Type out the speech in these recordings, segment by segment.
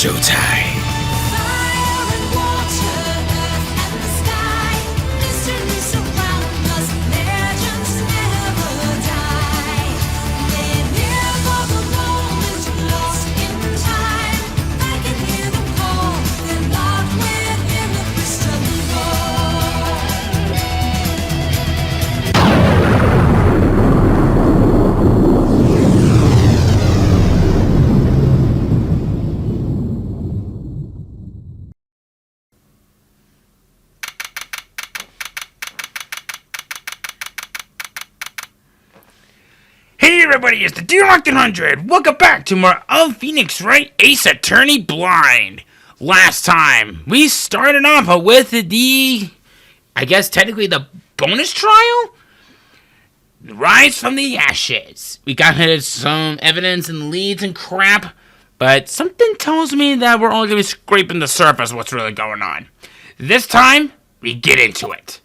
showtime. Hey everybody, it's the Deer 100. Welcome back to more of Phoenix Wright Ace Attorney Blind. Last time, we started off with the, I guess technically the bonus trial? Rise from the Ashes. We got some evidence and leads and crap, but something tells me that we're only going to be scraping the surface of what's really going on. This time, we get into it.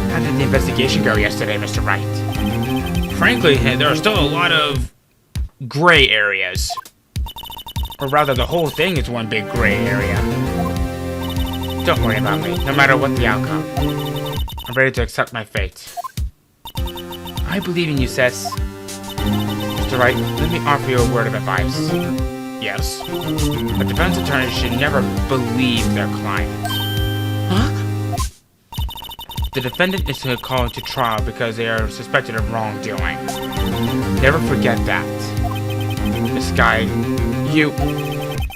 How did the investigation go yesterday, Mr. Wright? Frankly, there are still a lot of gray areas. Or rather, the whole thing is one big gray area. Don't worry about me, no matter what the outcome. I'm ready to accept my fate. I believe in you, Sess. Mr. Wright, let me offer you a word of advice. Yes? A defense attorney should never believe their client. Huh? The defendant is called to trial because they are suspected of wrongdoing. Never forget that. This guy, you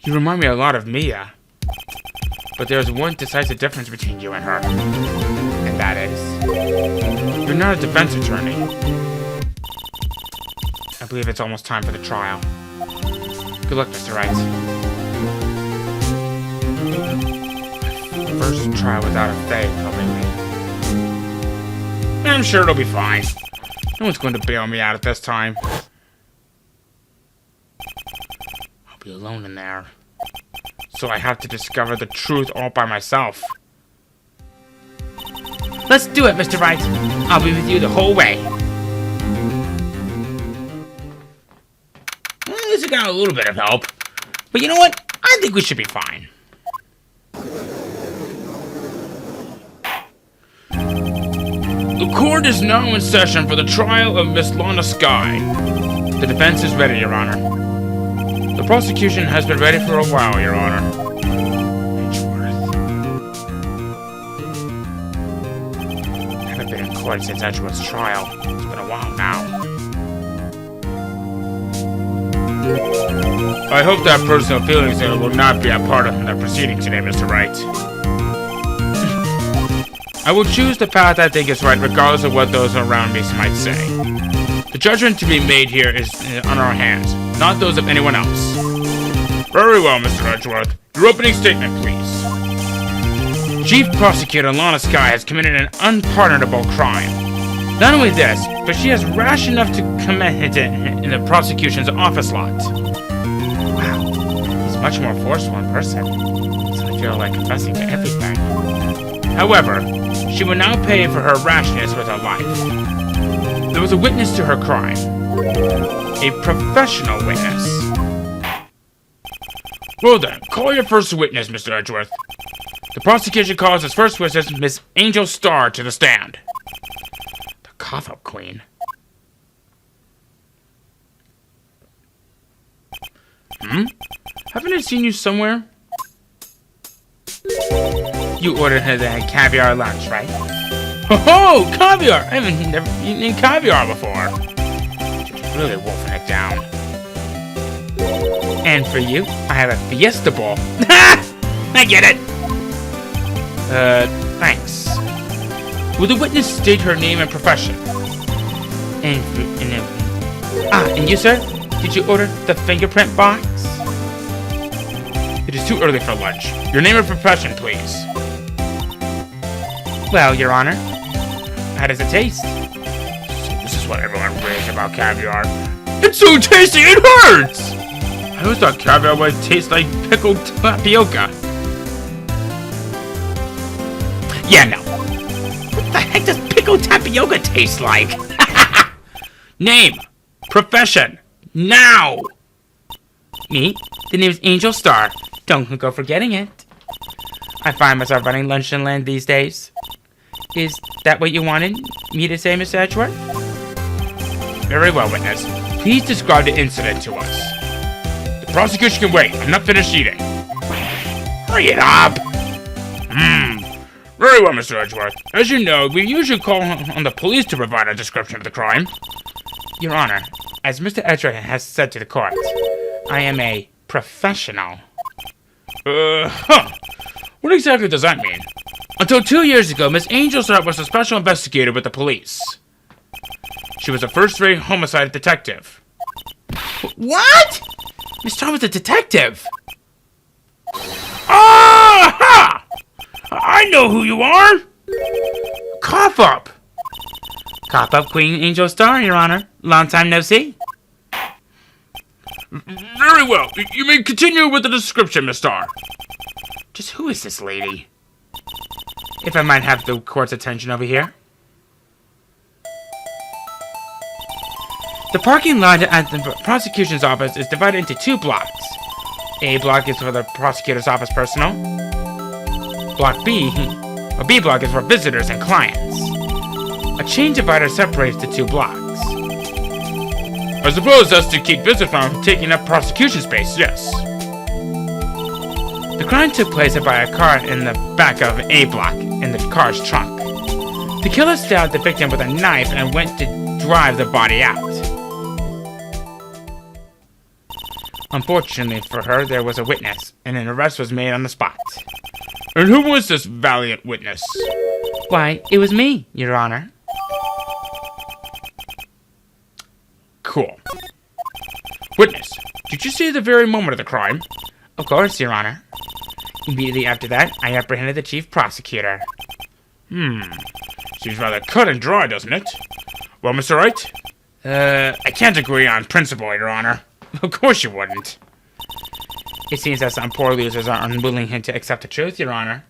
remind me a lot of Mia. But there's one decisive difference between you and her. And that is, you're not a defense attorney. I believe it's almost time for the trial. Good luck, Mr. Wright. First trial without a faith helping me. I'm sure it'll be fine. No one's going to bail me out at this time. I'll be alone in there. So I have to discover the truth all by myself. Let's do it, Mr. Wright. I'll be with you the whole way. Well, at least I got a little bit of help. But you know what? I think we should be fine. The court is now in session for the trial of Miss Lana Skye. The defense is ready, Your Honor. The prosecution has been ready for a while, Your Honor. Edgeworth. I haven't been in court since Edgeworth's trial. It's been a while now. I hope that personal feelings will not be a part of the proceeding today, Mr. Wright. I will choose the path I think is right, regardless of what those around me might say. The judgment to be made here is on our hands, not those of anyone else. Very well, Mr. Edgeworth. Your opening statement, please. Chief Prosecutor Lana Skye has committed an unpardonable crime. Not only this, but she is rash enough to commit it in the prosecution's office lot. Wow, he's much more forceful in person, so I feel like confessing to everything. However, she will now pay for her rashness with her life. There was a witness to her crime. A professional witness. Well then, call your first witness, Mr. Edgeworth. The prosecution calls its first witness, Miss Angel Starr, to the stand. The cough-up queen. Haven't I seen you somewhere? You ordered her the caviar lunch, right? Oh, caviar! I haven't never eaten caviar before. She's really wolfing it down. And for you, I have a Fiesta Bowl. I get it! Thanks. Will the witness state her name and profession? And you, sir? Did you order the fingerprint box? It is too early for lunch. Your name and profession, please. Well, Your Honor, how does it taste? So this is what everyone raves about caviar. It's so tasty, it hurts! I always thought caviar would taste like pickled tapioca. Yeah, no. What the heck does pickled tapioca taste like? Name. Profession. Now. Me? The name's Angel Star. Don't go forgetting it. I find myself running Luncheon Land these days. Is that what you wanted me to say, Mr. Edgeworth? Very well, witness. Please describe the incident to us. The prosecution can wait. I'm not finished eating. Hurry it up! Very well, Mr. Edgeworth. As you know, we usually call on the police to provide a description of the crime. Your Honor, as Mr. Edgeworth has said to the court, I am a professional. What exactly does that mean? Until 2 years ago, Miss Angel Star was a special investigator with the police. She was a first-rate homicide detective. What? Miss Star was a detective? Ah! I know who you are! Cough up! Cough up, Queen Angel Star, Your Honor. Long time no see. Very well. You may continue with the description, Miss Star. Just who is this lady? If I might have the court's attention over here. The parking lot at the prosecution's office is divided into 2 blocks. A block is for the prosecutor's office personnel. Block B, or B block, is for visitors and clients. A chain divider separates the 2 blocks. I suppose that's to keep visitors from taking up prosecution space, yes. The crime took place by a car in the back of A block, in the car's trunk. The killer stabbed the victim with a knife and went to drive the body out. Unfortunately for her, there was a witness, and an arrest was made on the spot. And who was this valiant witness? Why, it was me, Your Honor. Cool. Witness, did you see the very moment of the crime? Of course, Your Honor. Immediately after that, I apprehended the chief prosecutor. Seems rather cut and dry, doesn't it? Well, Mr. Wright? I can't agree on principle, Your Honor. Of course you wouldn't. It seems that some poor losers are unwilling to accept the truth, Your Honor.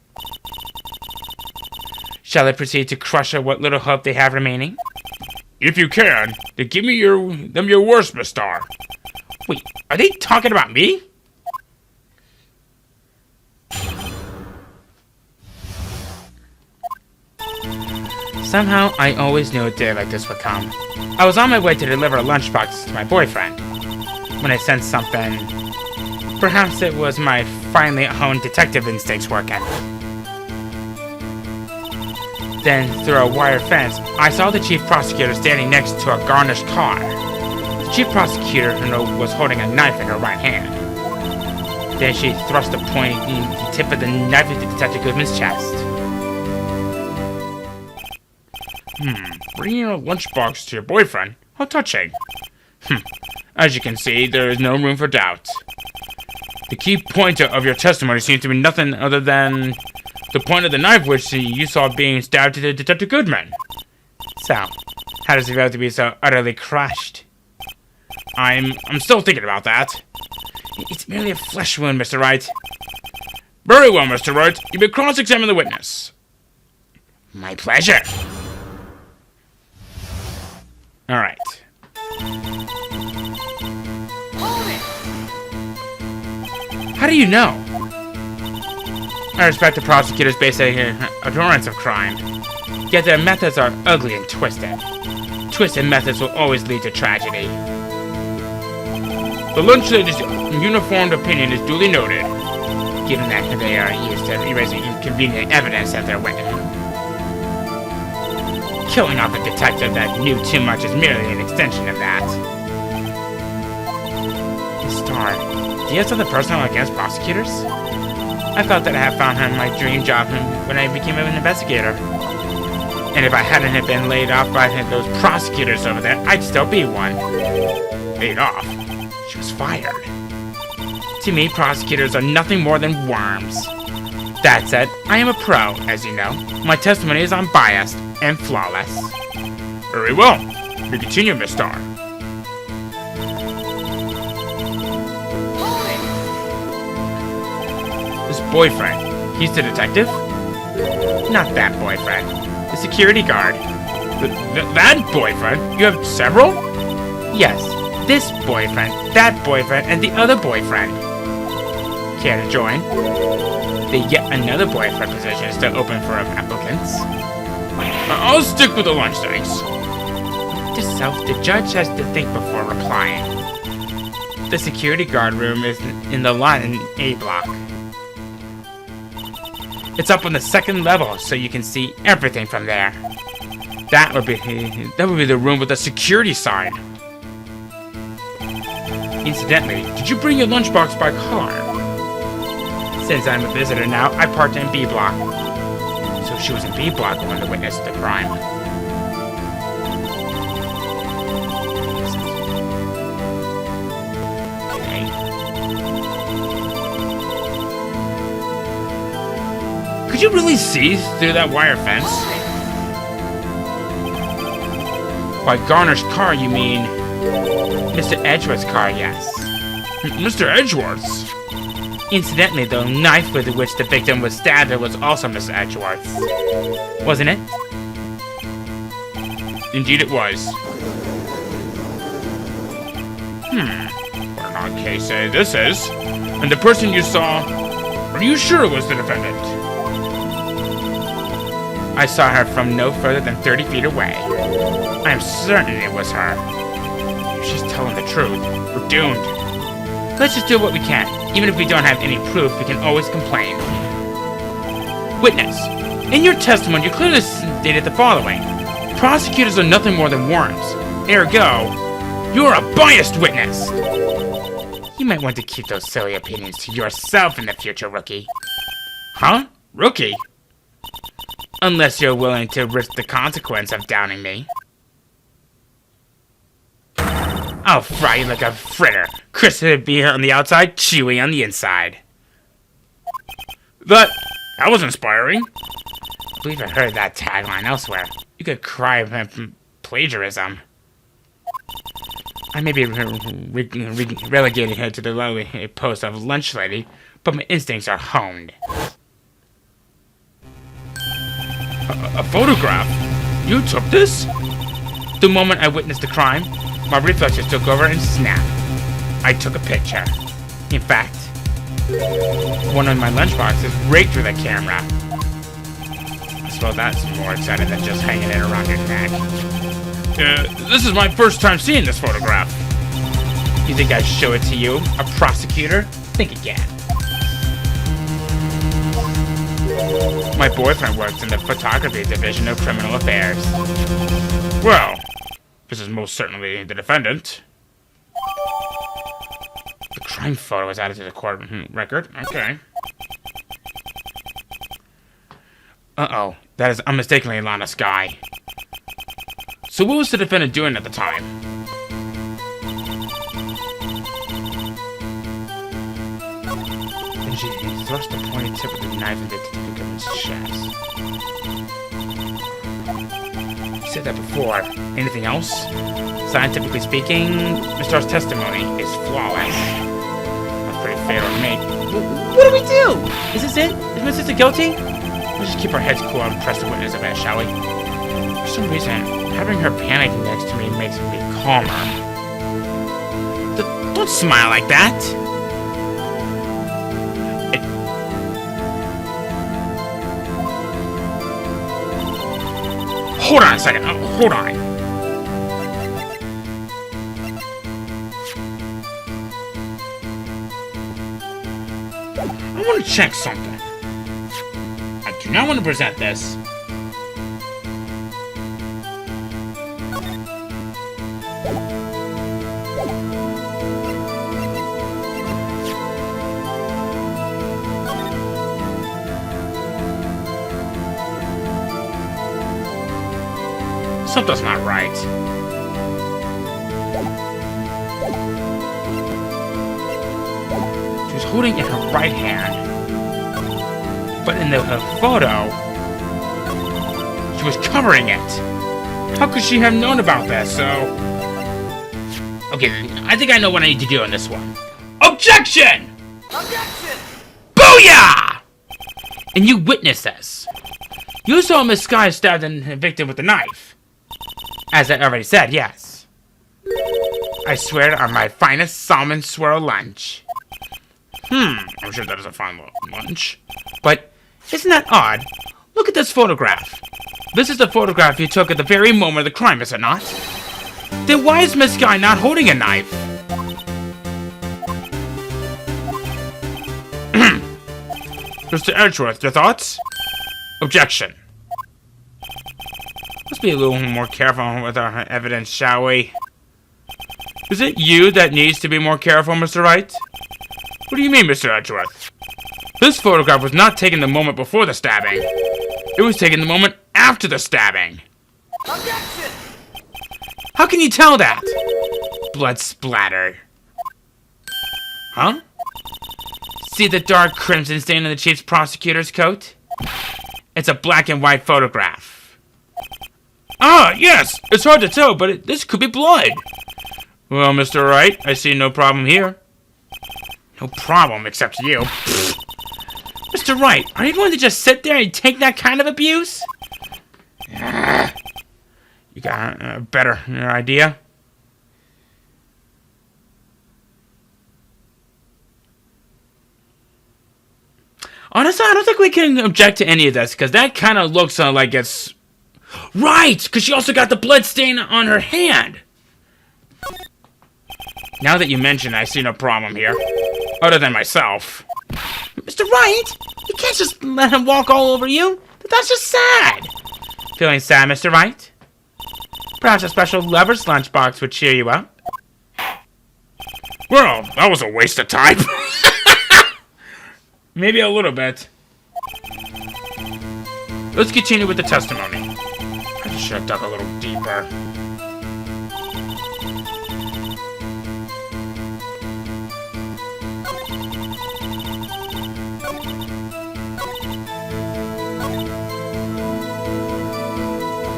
Shall I proceed to crush what little hope they have remaining? If you can, then give me your worst, Miss Star. Wait, are they talking about me? Somehow, I always knew a day like this would come. I was on my way to deliver a lunchbox to my boyfriend when I sensed something. Perhaps it was my finely honed detective instincts working. Then, through a wire fence, I saw the chief prosecutor standing next to a garnished car. The chief prosecutor was holding a knife in her right hand. Then she thrust the pointy tip of the knife into Detective Goodman's chest. Bringing a lunchbox to your boyfriend? How touching. As you can see, there is no room for doubt. The key point of your testimony seems to be nothing other than the point of the knife which you saw being stabbed to Detective Goodman. So, how does he have to be so utterly crushed? I'm still thinking about that. It's merely a flesh wound, Mr. Wright. Very well, Mr. Wright. You may cross-examine the witness. My pleasure. Alright. How do you know? I respect the prosecutor's basic abhorrence of crime. Yet their methods are ugly and twisted. Twisted methods will always lead to tragedy. The lunch lady's uniformed opinion is duly noted, given that they are used to erasing inconvenient evidence that they're witnessing. Killing off a detective that knew too much is merely an extension of that. Star, do you have something personal against prosecutors? I felt that I had found him my dream job when I became an investigator. And if I hadn't have been laid off by those prosecutors over there, I'd still be one. Laid off? She was fired. To me, prosecutors are nothing more than worms. That said, I am a pro, as you know. My testimony is unbiased and flawless. Very well. We continue, Miss Star. This boyfriend, he's the detective? Not that boyfriend. The security guard. That boyfriend? You have several? Yes. this boyfriend, that boyfriend, and the other boyfriend. Care to join? The yet another boyfriend position is still open for applicants. I'll stick with the lunch, thanks. To self, the judge has to think before replying. The security guard room is in the lot in A block. It's up on the second level, so you can see everything from there. That would be the room with the security sign. Incidentally, did you bring your lunchbox by car? Since I'm a visitor now, I parked in B block. So she was in B block when the witness the crime. Okay. Could you really see through that wire fence? By Garner's car, you mean Mr. Edgeworth's car, yes. Mr. Edgeworth's? Incidentally, the knife with which the victim was stabbed was also Miss Edgeworth's. Wasn't it? Indeed it was. What an odd case this is. And the person you saw, are you sure it was the defendant? I saw her from no further than 30 feet away. I am certain it was her. If she's telling the truth, we're doomed. Let's just do what we can. Even if we don't have any proof, we can always complain. Witness, in your testimony, you clearly stated the following. Prosecutors are nothing more than worms. Ergo, you're a biased witness. You might want to keep those silly opinions to yourself in the future, rookie. Huh? Rookie? Unless you're willing to risk the consequence of doubting me. I'll fry you like a fritter. Crispy on the outside, chewy on the inside. That was inspiring. I believe I heard that tagline elsewhere. You could cry from plagiarism. I may be relegating her to the lowly post of lunch lady, but my instincts are honed. A photograph? You took this? The moment I witnessed the crime, my reflexes took over and snapped. I took a picture. In fact, one of my lunchboxes raked through the camera. I suppose that's more exciting than just hanging it around your neck. This is my first time seeing this photograph. You think I'd show it to you, a prosecutor? Think again. My boyfriend works in the photography division of criminal affairs. Well, this is most certainly the defendant. The crime photo was added to the court record. Okay. Uh-oh. That is unmistakably Lana Sky. So what was the defendant doing at the time? And she thrust the pointed tip of the knife into the victim's chest. You said that before. Anything else? Scientifically speaking, Mr. R's testimony is flawless. That's pretty fair on me. What do we do? Is this it? Is Miss Sister guilty? Let's just keep our heads cool and press the witness a bit, shall we? For some reason, having her panic next to me makes me calmer. Don't smile like that! Hold on a second. Hold on. I want to check something. I do not want to present this. Something's not right. She was holding it in her right hand. But in the photo, she was covering it. How could she have known about this? Okay, I think I know what I need to do on this one. Objection! Objection! Booyah! And you witnessed this. You saw Miss Sky stab the victim with a knife. As I already said, yes. I swear on my finest salmon swirl lunch. I'm sure that is a fine lunch. But isn't that odd? Look at this photograph. This is the photograph you took at the very moment of the crime, is it not? Then why is Miss Guy not holding a knife? Mr. Edgeworth, your thoughts? Objection. Let's be a little more careful with our evidence, shall we? Is it you that needs to be more careful, Mr. Wright? What do you mean, Mr. Edgeworth? This photograph was not taken the moment before the stabbing. It was taken the moment after the stabbing. Objection! How can you tell that? Blood splatter. Huh? See the dark crimson stain on the chief's prosecutor's coat? It's a black and white photograph. Ah, yes! It's hard to tell, but this could be blood. Well, Mr. Wright, I see no problem here. No problem, except you. Mr. Wright, are you going to just sit there and take that kind of abuse? You got a better idea? Honestly, I don't think we can object to any of this, because that kind of looks like it's... Right! Because she also got the blood stain on her hand! Now that you mention it, I see no problem here. Other than myself. Mr. Wright! You can't just let him walk all over you! That's just sad! Feeling sad, Mr. Wright? Perhaps a special lover's lunchbox would cheer you up? Well, that was a waste of time. Maybe a little bit. Let's continue with the testimony. I should have dug a little deeper.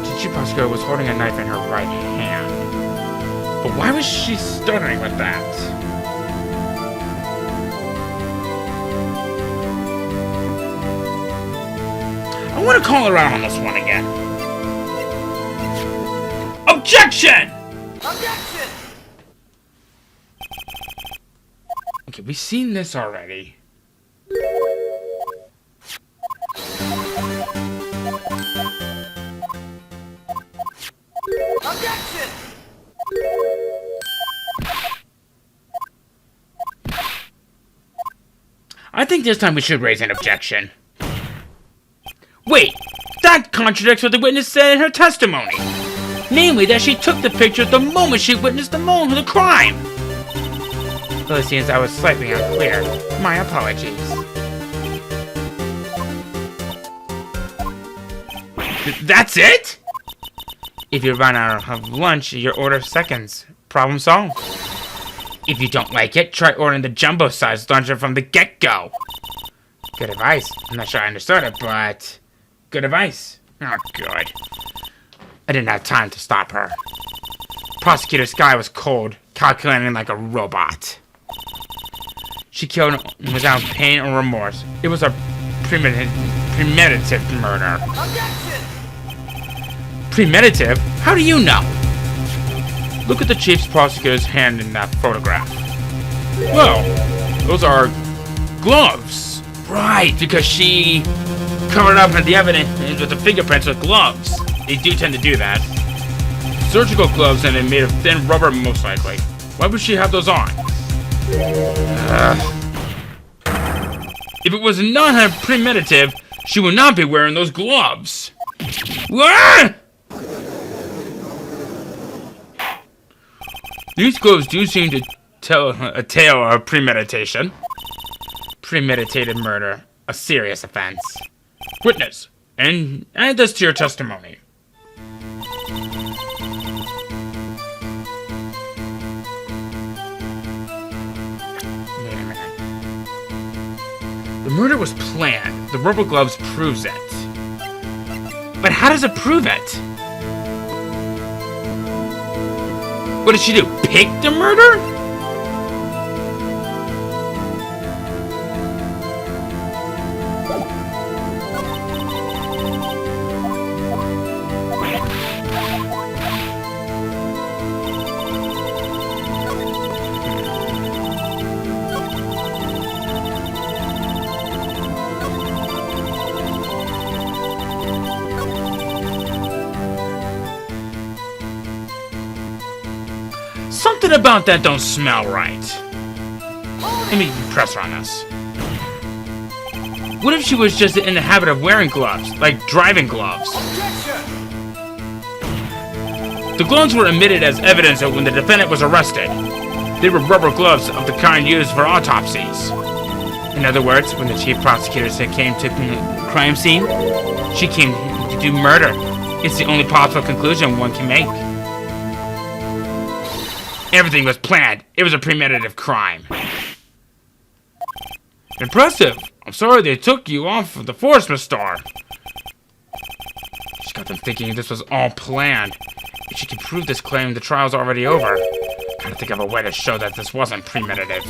The chief prosecutor was holding a knife in her right hand. But why was she stuttering with that? I want to call her out on this one again. Objection! Objection! Okay, we've seen this already. Objection! I think this time we should raise an objection. Wait, that contradicts what the witness said in her testimony. Namely, that she took the picture the moment she witnessed the moment of the crime. Well, it seems I was slightly unclear. My apologies. That's it? If you run out of lunch, your order seconds. Problem solved. If you don't like it, try ordering the jumbo-sized luncheon from the get-go. Good advice. I'm not sure I understood it, but... good advice. Oh, good. I didn't have time to stop her. Prosecutor Sky was cold, calculating like a robot. She killed without pain or remorse. It was a premeditative murder. Objection! Premeditative? How do you know? Look at the chief's prosecutor's hand in that photograph. Well, those are gloves. Right, because she covered up the evidence with the fingerprints with gloves. They do tend to do that. Surgical gloves and they're made of thin rubber most likely. Why would she have those on? If it was not premeditative, she would not be wearing those gloves. Ah! These gloves do seem to tell a tale of premeditation. Premeditated murder, a serious offense. Witness, and add this to your testimony. Wait a minute. The murder was planned. The rubber gloves proves it. But how does it prove it? What did she do? Pick the murder? Something about that don't smell right. Let me press her on this. What if she was just in the habit of wearing gloves, like driving gloves? Objection! The gloves were admitted as evidence that when the defendant was arrested, they were rubber gloves of the kind used for autopsies. In other words, when the chief prosecutor came to the crime scene, she came to do murder. It's the only possible conclusion one can make. Everything was planned. It was a premeditative crime. Impressive. I'm sorry they took you off of the force, Miss Starr. She's got them thinking this was all planned. If she can prove this claim, the trial's already over. Gotta think of a way to show that this wasn't premeditative.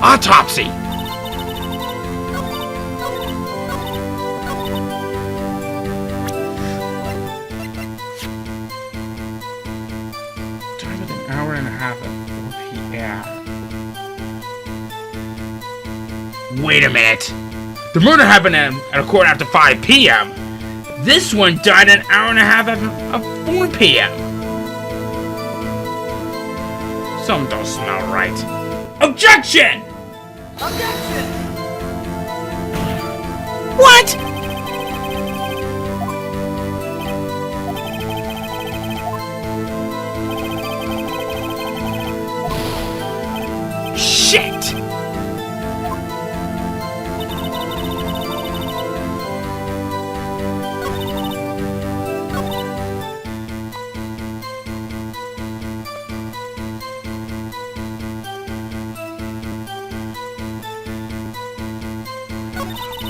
Autopsy! Time with an hour and a half at 4 p.m. Wait a minute! The murder happened at a quarter after 5 p.m. This one died an hour and a half after 4 p.m. Something don't smell right. Objection! Objection! What? Shit!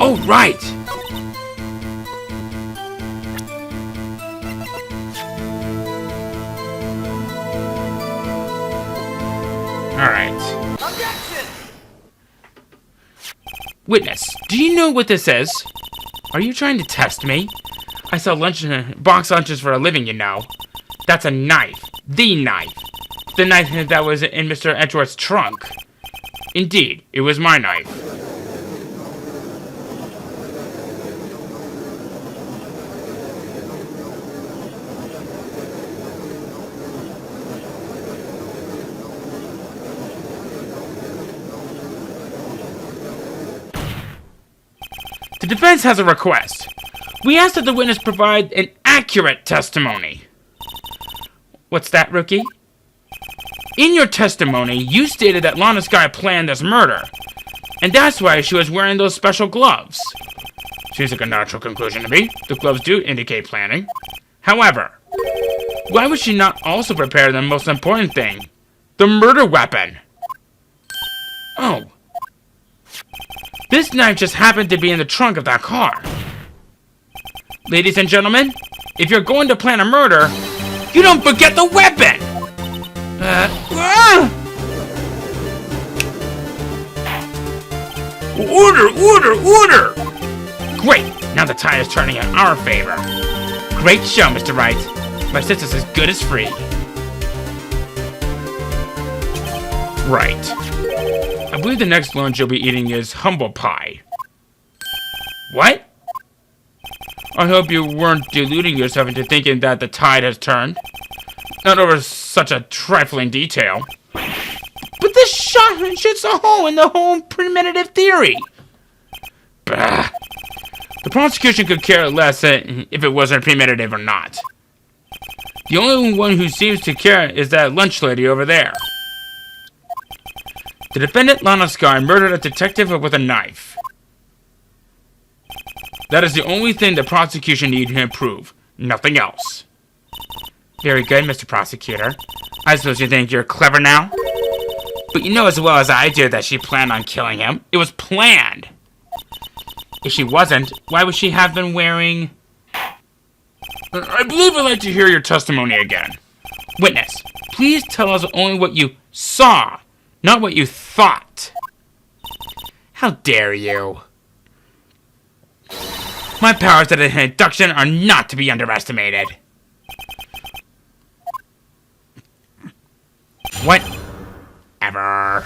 Oh, right! Alright. Objection! Witness, do you know what this is? Are you trying to test me? I sell box lunches for a living, you know. That's a knife. The knife. The knife that was in Mr. Edgeworth's trunk. Indeed, it was my knife. The defense has a request. We ask that the witness provide an accurate testimony. What's that, rookie? In your testimony, you stated that Lana Skye planned this murder, and that's why she was wearing those special gloves. Seems like a natural conclusion to me. The gloves do indicate planning. However, why would she not also prepare the most important thing? The murder weapon. Oh. This knife just happened to be in the trunk of that car. Ladies and gentlemen, if you're going to plan a murder, you don't forget the weapon! Order! Great, now the tide is turning in our favor. Great show, Mr. Wright. My sister's as good as free. Right. I believe the next lunch you'll be eating is humble pie. What? I hope you weren't deluding yourself into thinking that the tide has turned. Not over such a trifling detail. But this shoots a hole in the whole premeditative theory. Bah. The prosecution could care less if it wasn't premeditative or not. The only one who seems to care is that lunch lady over there. The defendant, Lana Skye, murdered a detective with a knife. That is the only thing the prosecution needs to prove. Nothing else. Very good, Mr. Prosecutor. I suppose you think you're clever now? But you know as well as I do that she planned on killing him. It was planned. If she wasn't, why would she have been wearing... I believe I'd like to hear your testimony again. Witness, please tell us only what you saw, not what you thought. How dare you? My powers at induction are not to be underestimated. Whatever.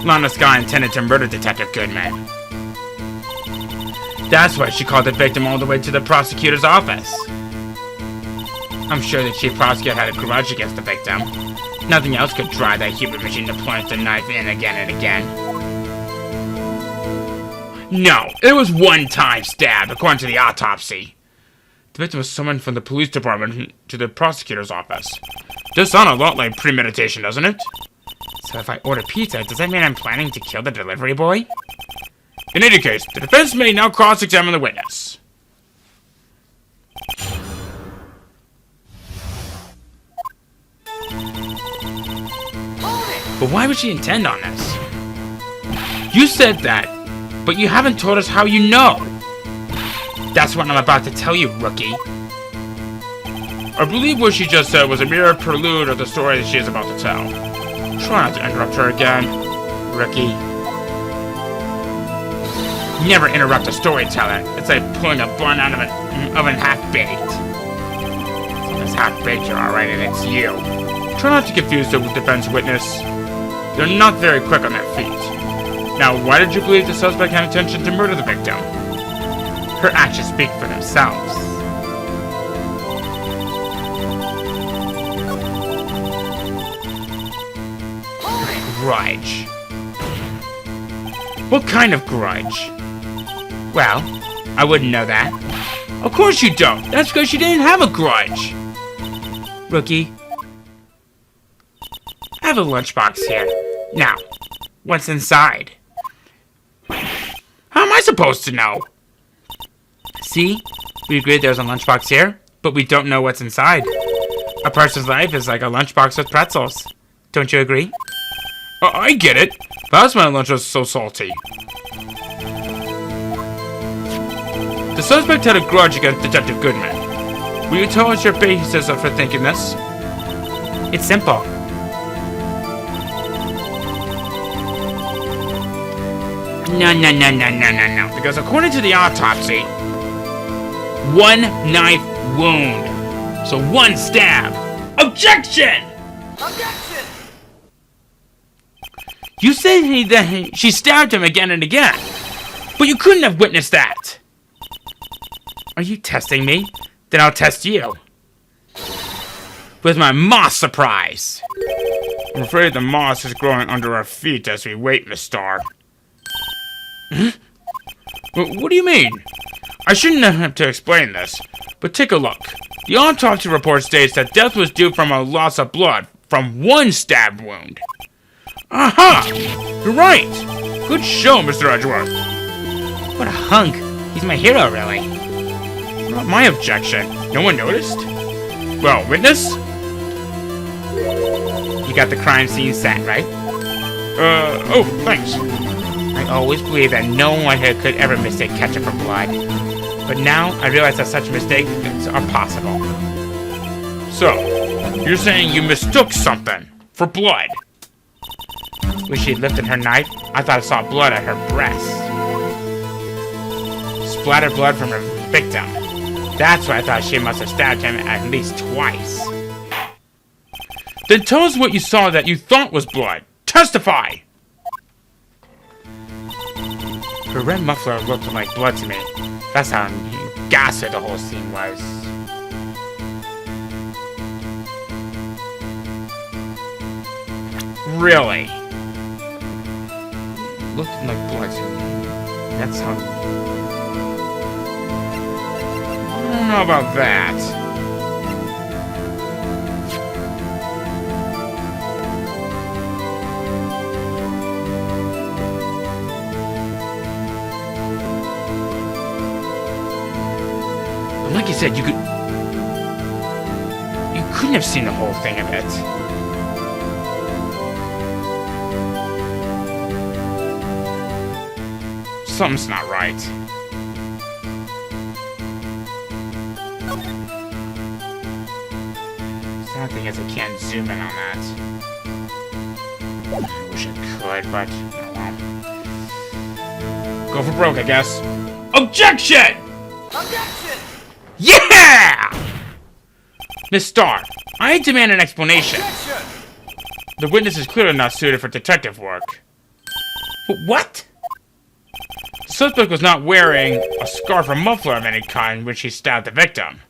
Lana Skye intended to murder Detective Goodman. That's why she called the victim all the way to the prosecutor's office. I'm sure the chief prosecutor had a grudge against the victim. Nothing else could drive that human machine to plunge the knife in again and again. No, it was one-time stab, according to the autopsy. The victim was summoned from the police department to the prosecutor's office. Does sound a lot like premeditation, doesn't it? So if I order pizza, does that mean I'm planning to kill the delivery boy? In any case, the defense may now cross-examine the witness. But why would she intend on this? You said that, but you haven't told us how you know. That's what I'm about to tell you, rookie. I believe what she just said was a mere prelude of the story that she is about to tell. Try not to interrupt her again, rookie. Never interrupt a storyteller. It's like pulling a bun out of an oven half-baked. It's half-baked, you're alright, and it's you. Try not to confuse the defense witness. They're not very quick on their feet. Now, why did you believe the suspect had intention to murder the victim? Her actions speak for themselves. Grudge. What kind of grudge? Well, I wouldn't know that. Of course you don't. That's because you didn't have a grudge. Rookie. I have a lunchbox here. Now, what's inside? How am I supposed to know? See? We agreed there's a lunchbox here, but we don't know what's inside. A person's life is like a lunchbox with pretzels. Don't you agree? Oh, I get it. That's why my lunch was so salty. The suspect had a grudge against Detective Goodman. Will you tell us your basis for thinking this? It's simple. No. Because according to the autopsy, one knife wound. So one stab. Objection! Objection! You said that she stabbed him again and again. But you couldn't have witnessed that. Are you testing me? Then I'll test you. With my moss surprise. I'm afraid the moss is growing under our feet as we wait, Miss Starr. Huh? What do you mean? I shouldn't have to explain this, but take a look. The autopsy report states that death was due from a loss of blood from one stab wound. Aha! You're right! Good show, Mr. Edgeworth. What a hunk. He's my hero, really. Not my objection. No one noticed? Well, witness? You got the crime scene set, right? Oh, thanks. I always believed that no one here could ever mistake ketchup for blood. But now, I realize that such mistakes are possible. So, you're saying you mistook something for blood? When she lifted her knife, I thought I saw blood at her breast. Splattered blood from her victim. That's why I thought she must have stabbed him at least twice. Then tell us what you saw that you thought was blood. Testify! Her red muffler looked like blood to me. That's how ghastly the whole scene was. Really? Looked like blood to me. That's how... I don't know about that. But like you said, you couldn't have seen the whole thing of it. Something's not right. Sad thing is I can't zoom in on that. I wish I could, but oh well. Go for broke, I guess. Objection! Objection! Yeah! Miss Starr, I demand an explanation. Objection! The witness is clearly not suited for detective work. What? The suspect was not wearing a scarf or muffler of any kind when she stabbed the victim.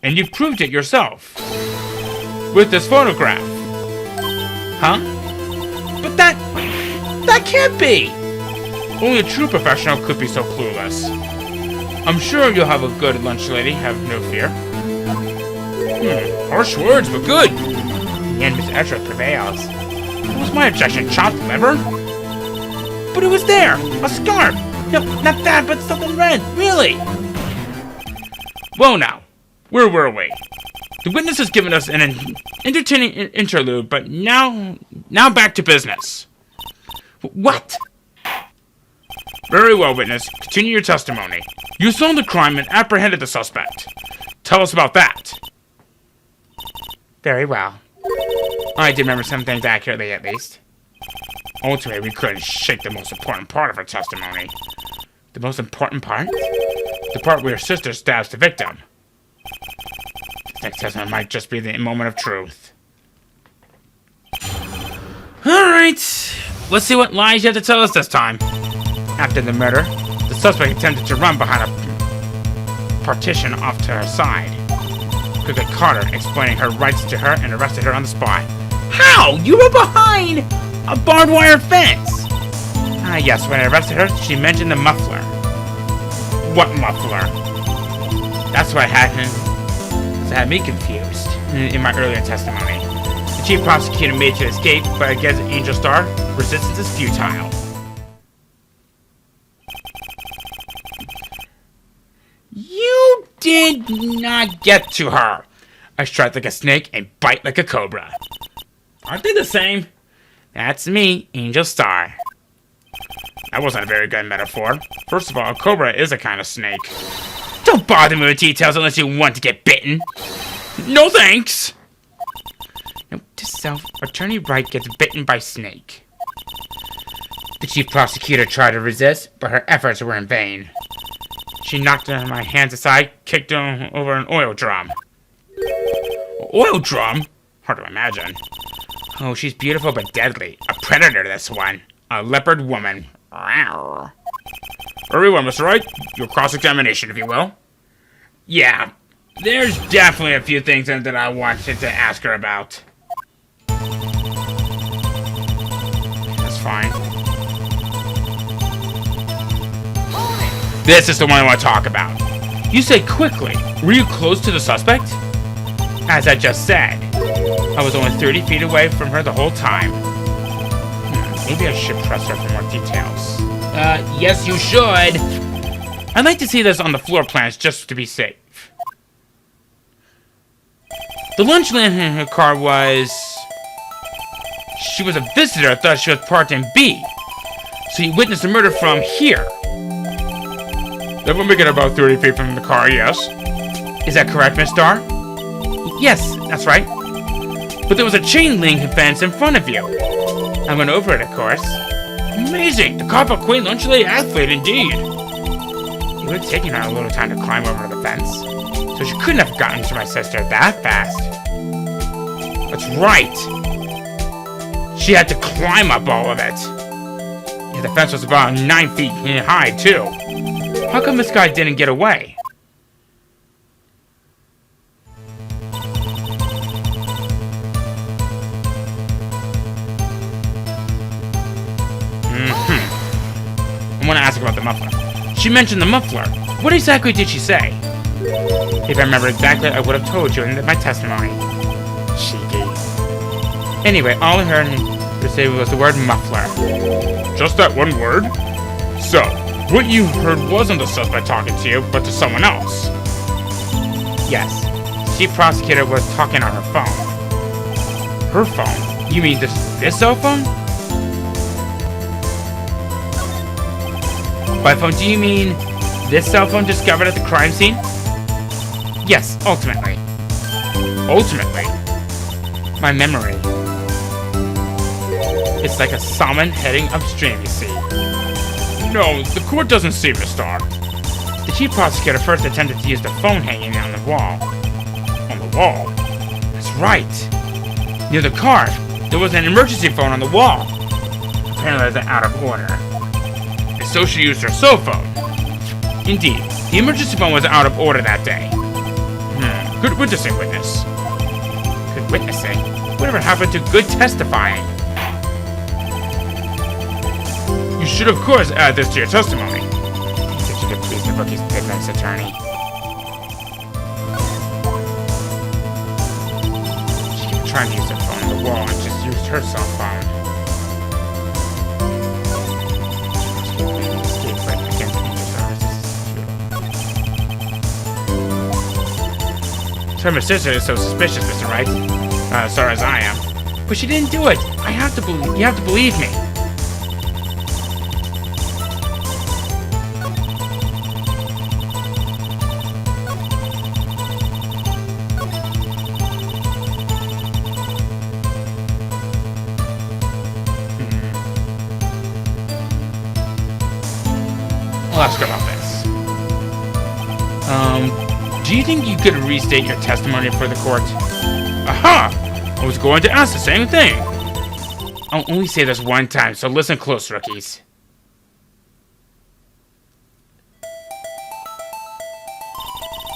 And you proved it yourself. With this photograph. Huh? But that can't be! Only a true professional could be so clueless. I'm sure you'll have a good lunch, lady. Have no fear. Harsh words, but good. And Miss Edgeworth prevails. What was my objection? Chopped liver? But it was there! A scarf! No, not that, but something red. Really? Well now, where were we? The witness has given us an entertaining interlude, but now back to business. What? Very well, witness. Continue your testimony. You saw the crime and apprehended the suspect. Tell us about that. Very well. I did remember some things accurately, at least. Ultimately, we couldn't shake the most important part of her testimony. The most important part? The part where her sister stabs the victim. The next testimony might just be the moment of truth. Alright. Let's see what lies you have to tell us this time. After the murder, the suspect attempted to run behind a partition off to her side. Quickly caught her, explaining her rights to her, and arrested her on the spot. How? You were behind a barbed wire fence! Yes, when I arrested her, she mentioned the muffler. What muffler? That's what had me confused in my earlier testimony. The chief prosecutor made to escape, but against Angel Star, resistance is futile. You did not get to her. I strike like a snake and bite like a cobra. Aren't they the same? That's me, Angel Star. That wasn't a very good metaphor. First of all, a cobra is a kind of snake. Don't bother me with details unless you want to get bitten. No thanks. Note to self, Attorney Wright gets bitten by snake. The chief prosecutor tried to resist, but her efforts were in vain. She knocked my hands aside, kicked over an oil drum. Oil drum? Hard to imagine. Oh, she's beautiful but deadly. A predator, this one. A leopard woman. Rawr. Very well, Mr. Wright. Your cross-examination, if you will. Yeah, there's definitely a few things that I wanted to ask her about. That's fine. This is the one I want to talk about. You said quickly. Were you close to the suspect? As I just said, I was only 30 feet away from her the whole time. Maybe I should press her for more details. Yes you should. I'd like to see this on the floor plans just to be safe. The lunch lane in her car was... She was a visitor. I thought she was parked in B. So you witnessed the murder from here. That would make it about 30 feet from the car, yes. Is that correct, Miss Starr? Yes, that's right. But there was a chain link fence in front of you. I went over it, of course. Amazing! The car of a quaint lunch lady athlete, indeed. It would have taken her a little time to climb over the fence, so she couldn't have gotten to my sister that fast. That's right. She had to climb up all of it. Yeah, the fence was about 9 feet high, too. How come this guy didn't get away? I want to ask about the muffler. She mentioned the muffler. What exactly did she say? If I remember exactly, I would have told you in my testimony. Cheeky. Anyway, all I heard her say was the word muffler. Just that one word? So, what you heard wasn't the suspect talking to you, but to someone else. Yes. The chief prosecutor was talking on her phone. Her phone? You mean this cell phone? By phone, do you mean this cell phone discovered at the crime scene? Yes, ultimately. Ultimately? My memory. It's like a salmon heading upstream, you see. No, the court doesn't see, Miss Starr. The chief prosecutor first attempted to use the phone hanging on the wall. On the wall? That's right. Near the car, there was an emergency phone on the wall. Apparently, that's out of order. so she used her cell phone. Indeed, the emergency phone was out of order that day. Good witnessing, witness. Good witnessing? Whatever happened to good testifying? You should, of course, add this to your testimony. If you could please the rookie's defense attorney. She kept trying to use her phone on the wall and just used her cell phone. Her sister is so suspicious, Mr. Wright. As far as I am. But she didn't do it. I have to believe. You have to believe me. I'll ask her about this. Do you think you could restate your testimony for the court? Aha! I was going to ask the same thing. I'll only say this one time, so listen close, rookies.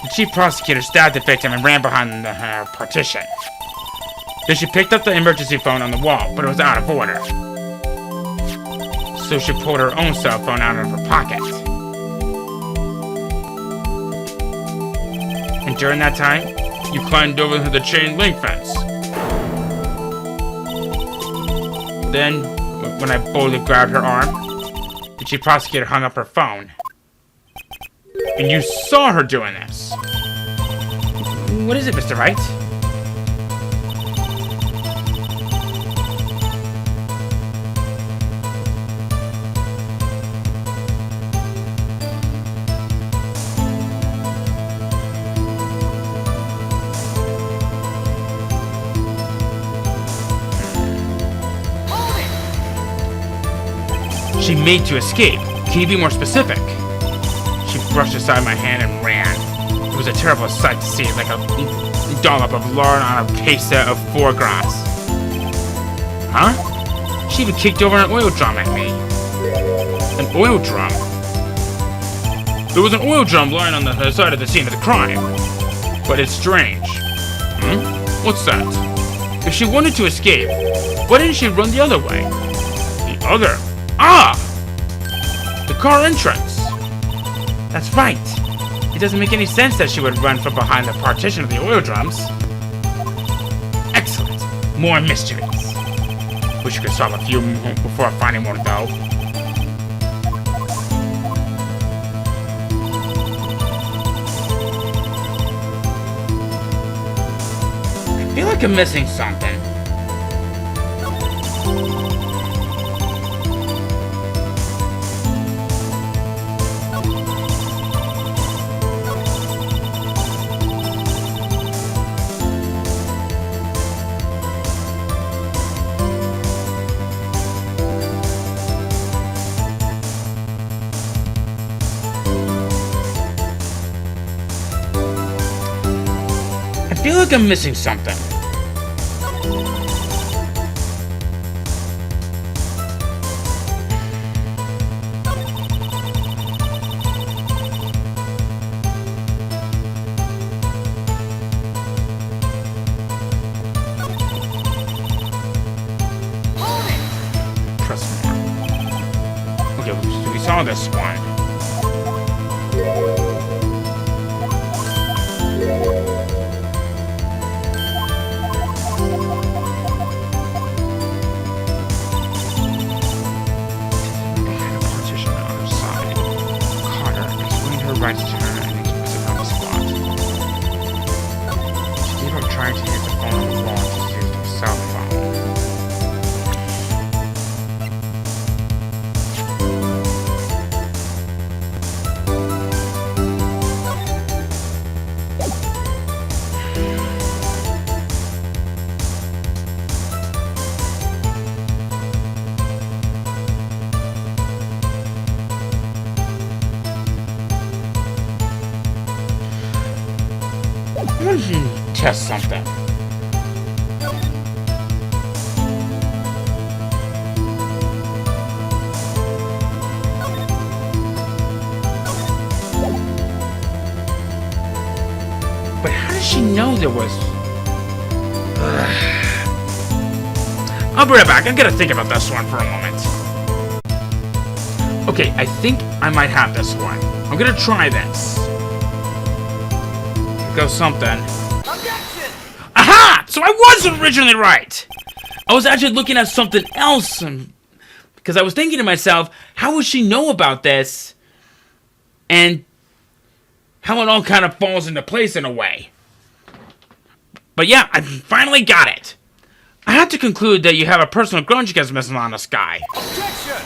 The chief prosecutor stabbed the victim and ran behind the partition. Then she picked up the emergency phone on the wall, but it was out of order. So she pulled her own cell phone out of her pocket. And during that time, you climbed over the chain link fence. Then, when I boldly grabbed her arm, the chief prosecutor hung up her phone. And you saw her doing this. What is it, Mr. Wright? She made to escape. Can you be more specific? She brushed aside my hand and ran. It was a terrible sight to see, like a dollop of lard on a pasta of foie gras. Huh? She even kicked over an oil drum at me. An oil drum? There was an oil drum lying on the side of the scene of the crime. But it's strange. What's that? If she wanted to escape, why didn't she run the other way? The other? Ah! The car entrance! That's right. It doesn't make any sense that she would run from behind the partition of the oil drums. Excellent. More mysteries. Wish you could solve a few before finding more, though. I feel like I'm missing something. I feel like I'm missing something. Press more. Okay, we saw this one. Right to her and express on the spot. She gave up trying to hit the phone on the wall and just used her cell phone. I want to test something. how does she know there was... I'll be right back. I gotta think about this one for a moment. Okay, I think I might have this one. I'm gonna try this. Here goes something. Objection! Aha! So I was originally right! I was actually looking at something else, because I was thinking to myself, how would she know about this? And how it all kind of falls into place in a way. But yeah, I finally got it. I have to conclude that you have a personal grudge against Miss Lana Sky. Objection!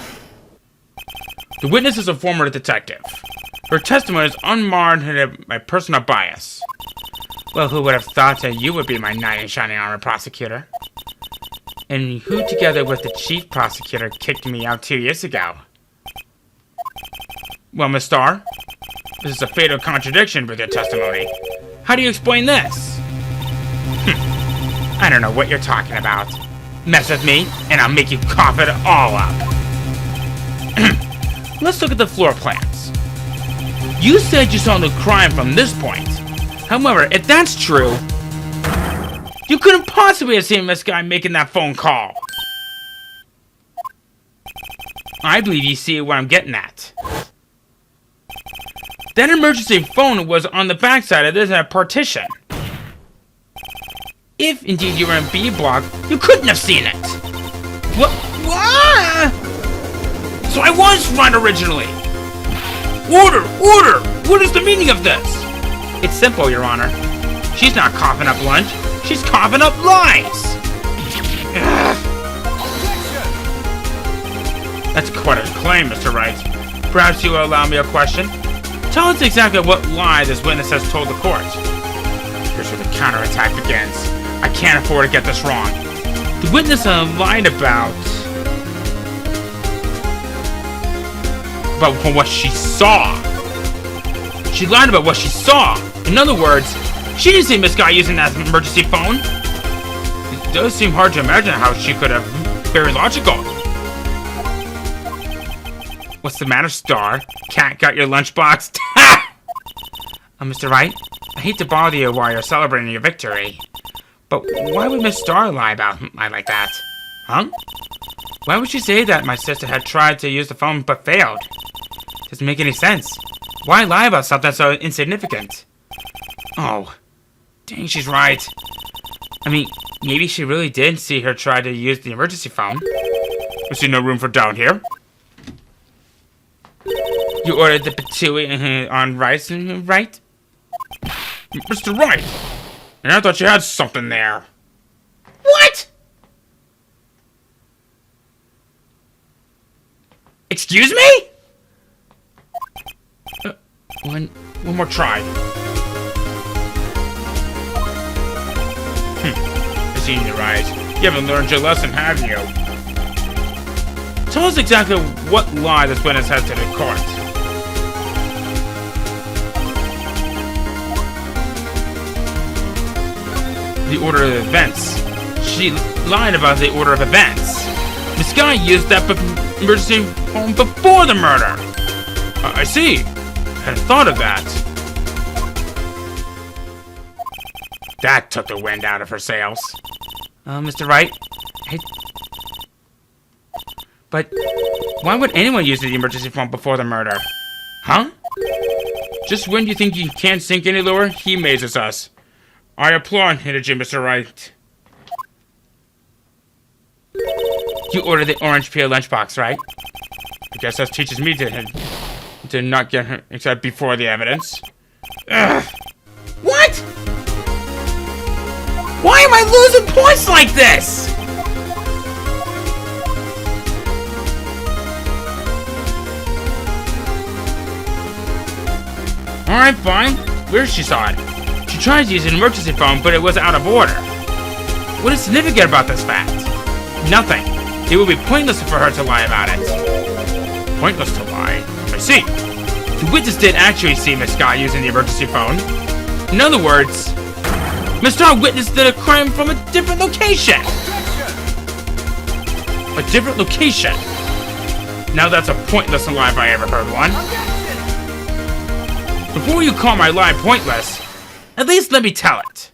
The witness is a former detective. Her testimony is unmarred by personal bias. Well, who would have thought that you would be my knight in shining armor prosecutor? And who, together with the chief prosecutor, kicked me out 2 years ago? Well, Miss Starr, this is a fatal contradiction with your testimony. How do you explain this? I don't know what you're talking about. Mess with me, and I'll make you cough it all up. Let's look at the floor plans. You said you saw the crime from this point. However, if that's true, you couldn't possibly have seen this guy making that phone call. I believe you see what I'm getting at. That emergency phone was on the backside of this partition. If indeed you were in B block, you couldn't have seen it. What? So I was right originally. Order! Order! What is the meaning of this? It's simple, Your Honor. She's not coughing up lunch. She's coughing up lies! Ugh. That's quite a claim, Mr. Wright. Perhaps you will allow me a question? Tell us exactly what lie this witness has told the court. Here's where the counterattack begins. I can't afford to get this wrong. The witness lied about what she saw. She lied about what she saw. In other words, she didn't see Miss Guy using that emergency phone. It does seem hard to imagine how she could have. Very logical. What's the matter, Star? Cat got your lunchbox? Mr. Wright, I hate to bother you while you're celebrating your victory, but why would Miss Star lie like that? Huh? Why would she say that my sister had tried to use the phone but failed? Doesn't make any sense. Why lie about something so insignificant? Oh, dang, she's right. I mean, maybe she really did see her try to use the emergency phone. I see no room for doubt here. You ordered the patooey on rice, right? Mr. Wright! And I thought you had something there. What? Excuse me? One more try. I see in your eyes. You haven't learned your lesson, have you? Tell us exactly what lie this witness has to the court. The order of events. She lied about the order of events. Miss Guy used that emergency phone before the murder. I see. I hadn't thought of that. That took the wind out of her sails. Mr. Wright? But why would anyone use the emergency phone before the murder? Huh? Just when you think you can't sink any lower, he amazes us. I applaud energy, Mr. Wright. You ordered the orange peel lunchbox, right? I guess that teaches me to not get her except before the evidence. Ugh. What? Why am I losing points like this? Alright, fine. Where she saw it? She tried to use an emergency phone, but it was out of order. What is significant about this fact? Nothing. It would be pointless for her to lie about it. Pointless to lie? I see. The witness did actually see Miss Scott using the emergency phone. In other words, Miss Scott witnessed a crime from a different location. A different location. Now that's a pointless lie if I ever heard one. Before you call my lie pointless, At least let me tell it.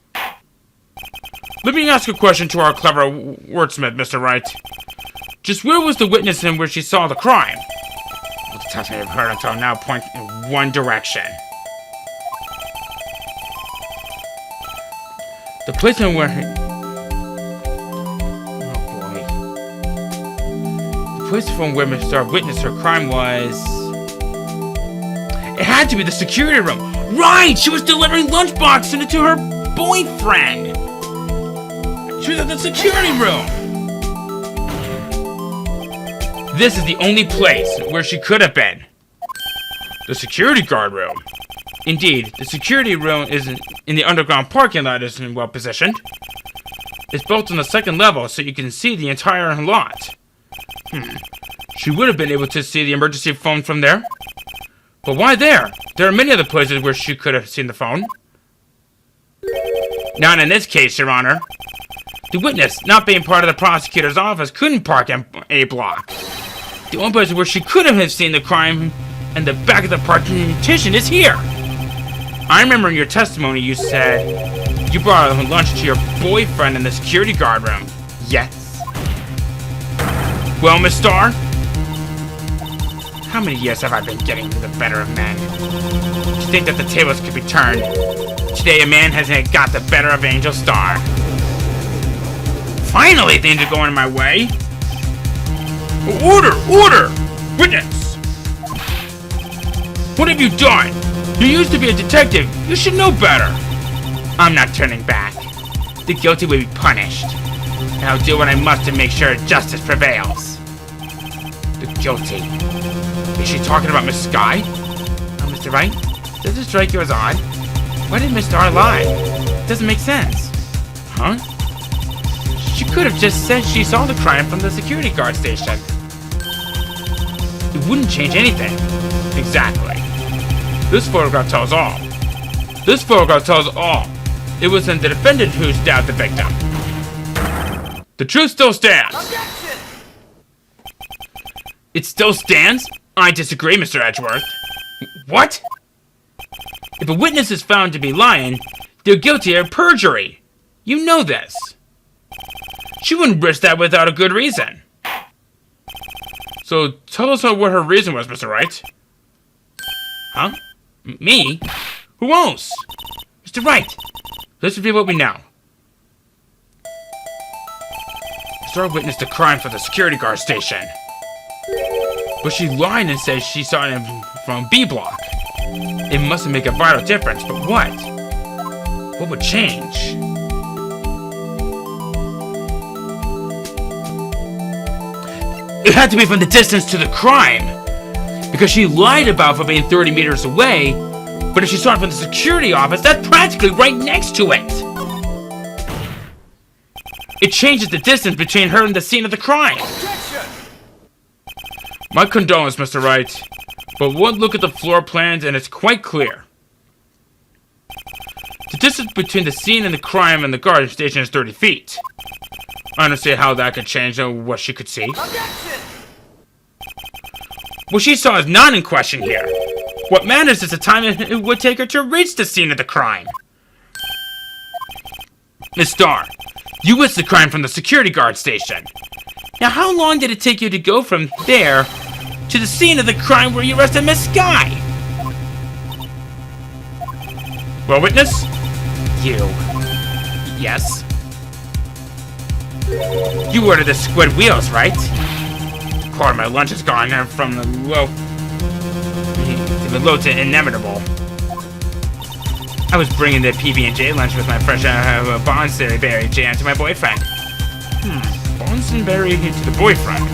Let me ask a question to our clever wordsmith, Mr. Wright. Just where was the witness in where she saw the crime? All the testimony I've heard until now point in one direction. The place in where the place from where Mr. witnessed her crime was... It had to be the security room. Right! She was delivering lunchboxes to her boyfriend. She was at the security room. This is the only place where she could have been. The security guard room. Indeed, the security room isn't in the underground parking lot isn't well positioned. It's built on the second level so you can see the entire lot. She would have been able to see the emergency phone from there. But why there? There are many other places where she could have seen the phone. Not in this case, Your Honor. The witness, not being part of the prosecutor's office, couldn't park in a block. The only place where she could have seen the crime and the back of the partition is here. I remember in your testimony you said you brought lunch to your boyfriend in the security guard room. Yes. Well, Miss Starr? How many years have I been getting the better of men? To think that the tables could be turned. Today a man has got the better of Angel Starr. Finally, things are going my way. Order! Order! Witness! What have you done? You used to be a detective. You should know better. I'm not turning back. The guilty will be punished. And I'll do what I must to make sure justice prevails. The guilty. Is she talking about Miss Sky? Oh, Mr. Wright? Does this strike you as odd? Why did Miss Starr lie? It doesn't make sense. Huh? She could have just said she saw the crime from the security guard station. It wouldn't change anything. Exactly. This photograph tells all. This photograph tells all. It wasn't the defendant who stabbed the victim. The truth still stands. Objection! It still stands? I disagree, Mr. Edgeworth. What? If a witness is found to be lying, they're guilty of perjury. You know this. She wouldn't risk that without a good reason. So tell us what her reason was, Mr. Wright. Huh? Me? Who else? Mr. Wright, let's review what we know. Starr witnessed the crime for the security guard station. But she lied and said she saw him from B block. It must make a vital difference, but what? What would change? It had to be from the distance to the crime. Because she lied about for being 30 meters away, but if she saw it from the security office, that's practically right next to it. It changes the distance between her and the scene of the crime. Objection! My condolences, Mr. Wright, but one look at the floor plans and it's quite clear. The distance between the scene and the crime and the guard station is 30 feet. I don't see how that could change what she could see. Objection! What she saw is not in question here. What matters is the time it would take her to reach the scene of the crime. Miss Starr, you witnessed the crime from the security guard station. Now, how long did it take you to go from there to the scene of the crime where you arrested Miss Sky? Well, witness? You. Yes? You ordered the squid wheels, right? Part of my lunch is gone from the low to inevitable. I was bringing the PB&J lunch with my fresh Bonsonberry jam to my boyfriend. Bonsonberry to the boyfriend?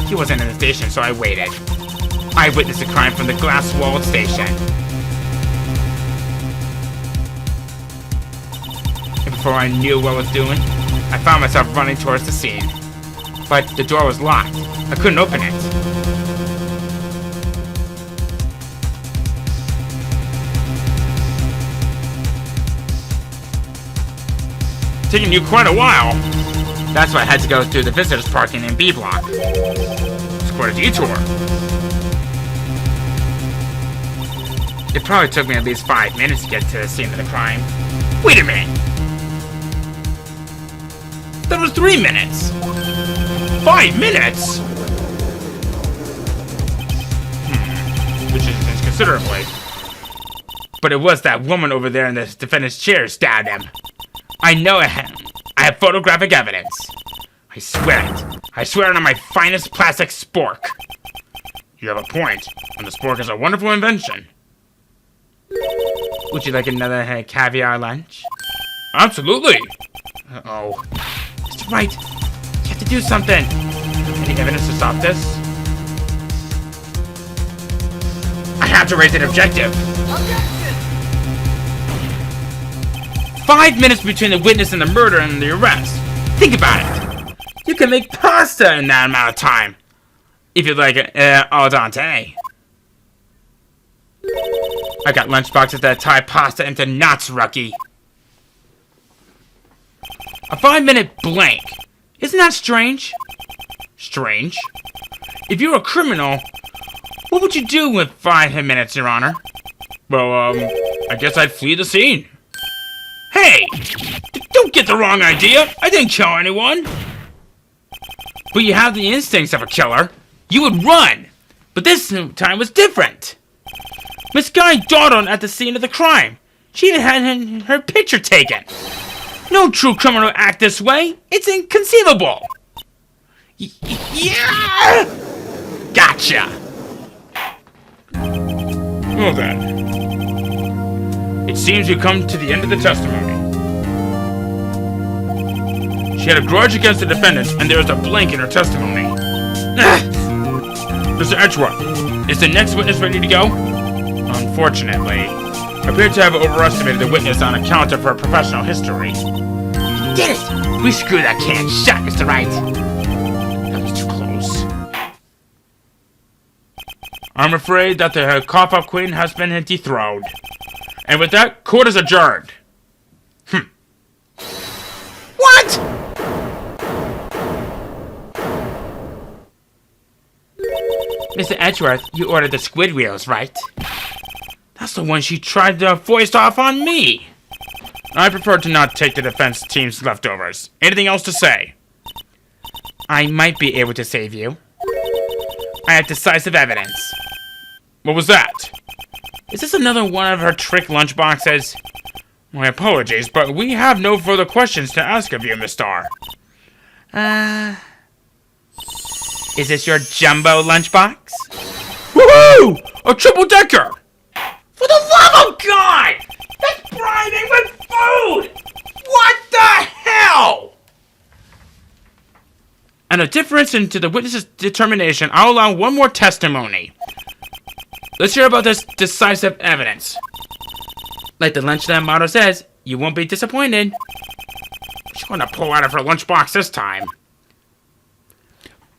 He wasn't in the station, so I waited. I witnessed the crime from the glass-walled station. And before I knew what I was doing, I found myself running towards the scene. But the door was locked. I couldn't open it. Taking you quite a while. That's why I had to go through the visitors parking in B block. It's quite a detour. It probably took me at least 5 minutes to get to the scene of the crime. Wait a minute! That was 3 minutes! 5 minutes?! Which is considerably. But it was that woman over there in the defendant's chair stabbed him. I know it. I have photographic evidence. I swear it. I swear it on my finest plastic spork. You have a point, and the spork is a wonderful invention. Would you like another caviar lunch? Absolutely! Uh-oh. Mr. Wright, you have to do something. Any evidence to stop this? I have to raise an objective. Objection! 5 minutes between the witness and the murder and the arrest. Think about it. You can make pasta in that amount of time. If you like it al dente. I got lunchboxes that tie pasta into knots, rookie. A 5-minute blank. Isn't that strange? Strange? If you were a criminal, what would you do with 5 minutes, Your Honor? Well, I guess I'd flee the scene. Hey! Don't get the wrong idea! I didn't kill anyone! But you have the instincts of a killer. You would run! But this time was different. Miss Guy dawdled at the scene of the crime. She even had her picture taken. No true criminal would act this way. It's inconceivable. Yeah! Gotcha! Well then. It seems you come to the end of the testimony. She had a grudge against the defendants, and there is a blank in her testimony. Mr. Edgeworth, is the next witness ready to go? Unfortunately, I appear to have overestimated the witness on account of her professional history. Did it! We screwed that can shut, Mr. Wright. That was too close. I'm afraid that the cough-up queen has been dethroned. And with that, court is adjourned. What? Mr. Edgeworth, you ordered the squid wheels, right? That's the one she tried to foist off on me. I prefer to not take the defense team's leftovers. Anything else to say? I might be able to save you. I have decisive evidence. What was that? Is this another one of her trick lunchboxes? My apologies, but we have no further questions to ask of you, Miss Starr. Is this your jumbo lunchbox? Woohoo! A triple-decker! For the love of God! That's bribing with food! What the hell? And a difference into the witness's determination, I'll allow one more testimony. Let's hear about this decisive evidence. Like the Lunchland motto says, you won't be disappointed. She's going to pull out of her lunchbox this time.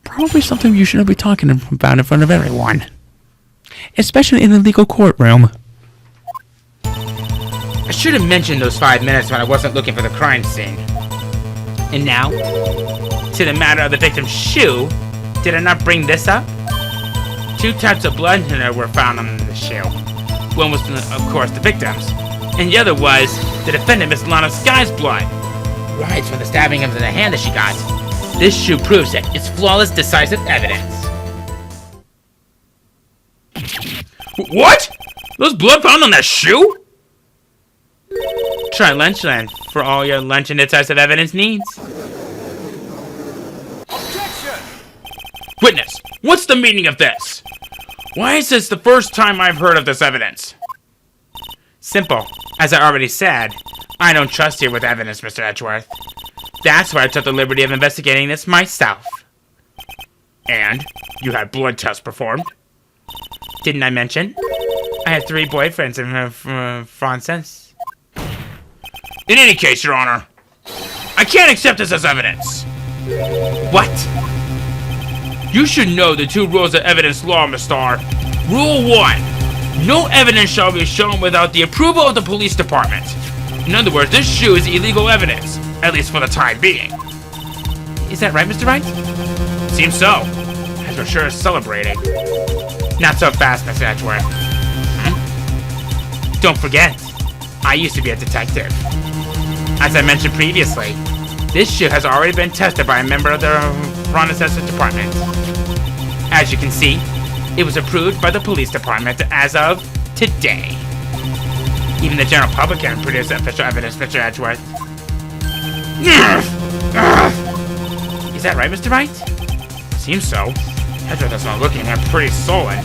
Probably something you shouldn't be talking about in front of everyone. Especially in a legal courtroom. I should have mentioned those 5 minutes when I wasn't looking for the crime scene. And now, to the matter of the victim's shoe, did I not bring this up? 2 types of blood were found on the shoe. One was, of course, the victim's, and the other was the defendant, Miss Lana Sky's blood. Right, for the stabbing of the hand that she got. This shoe proves it. It's flawless, decisive evidence. What? There's blood found on that shoe? Try Lunchland for all your lunch and decisive evidence needs. Objection! Witness, what's the meaning of this? Why is this the first time I've heard of this evidence? Simple. As I already said, I don't trust you with evidence, Mr. Edgeworth. That's why I took the liberty of investigating this myself. And you had blood tests performed? Didn't I mention? I had 3 boyfriends in Francis. In any case, Your Honor, I can't accept this as evidence. What? You should know the 2 rules of evidence law, Miss Starr. Rule 1. No evidence shall be shown without the approval of the police department. In other words, this shoe is illegal evidence, at least for the time being. Is that right, Mr. Wright? Seems so, as we're sure celebrating. Not so fast, Mr. Edgeworth. Don't forget, I used to be a detective. As I mentioned previously, this shoe has already been tested by a member of the Reconnaissance Department. As you can see, it was approved by the police department as of today. Even the general public can produce official evidence, Mr. Edgeworth. Is that right, Mr. Wright? Seems so. Edgeworth is not looking at pretty sullen.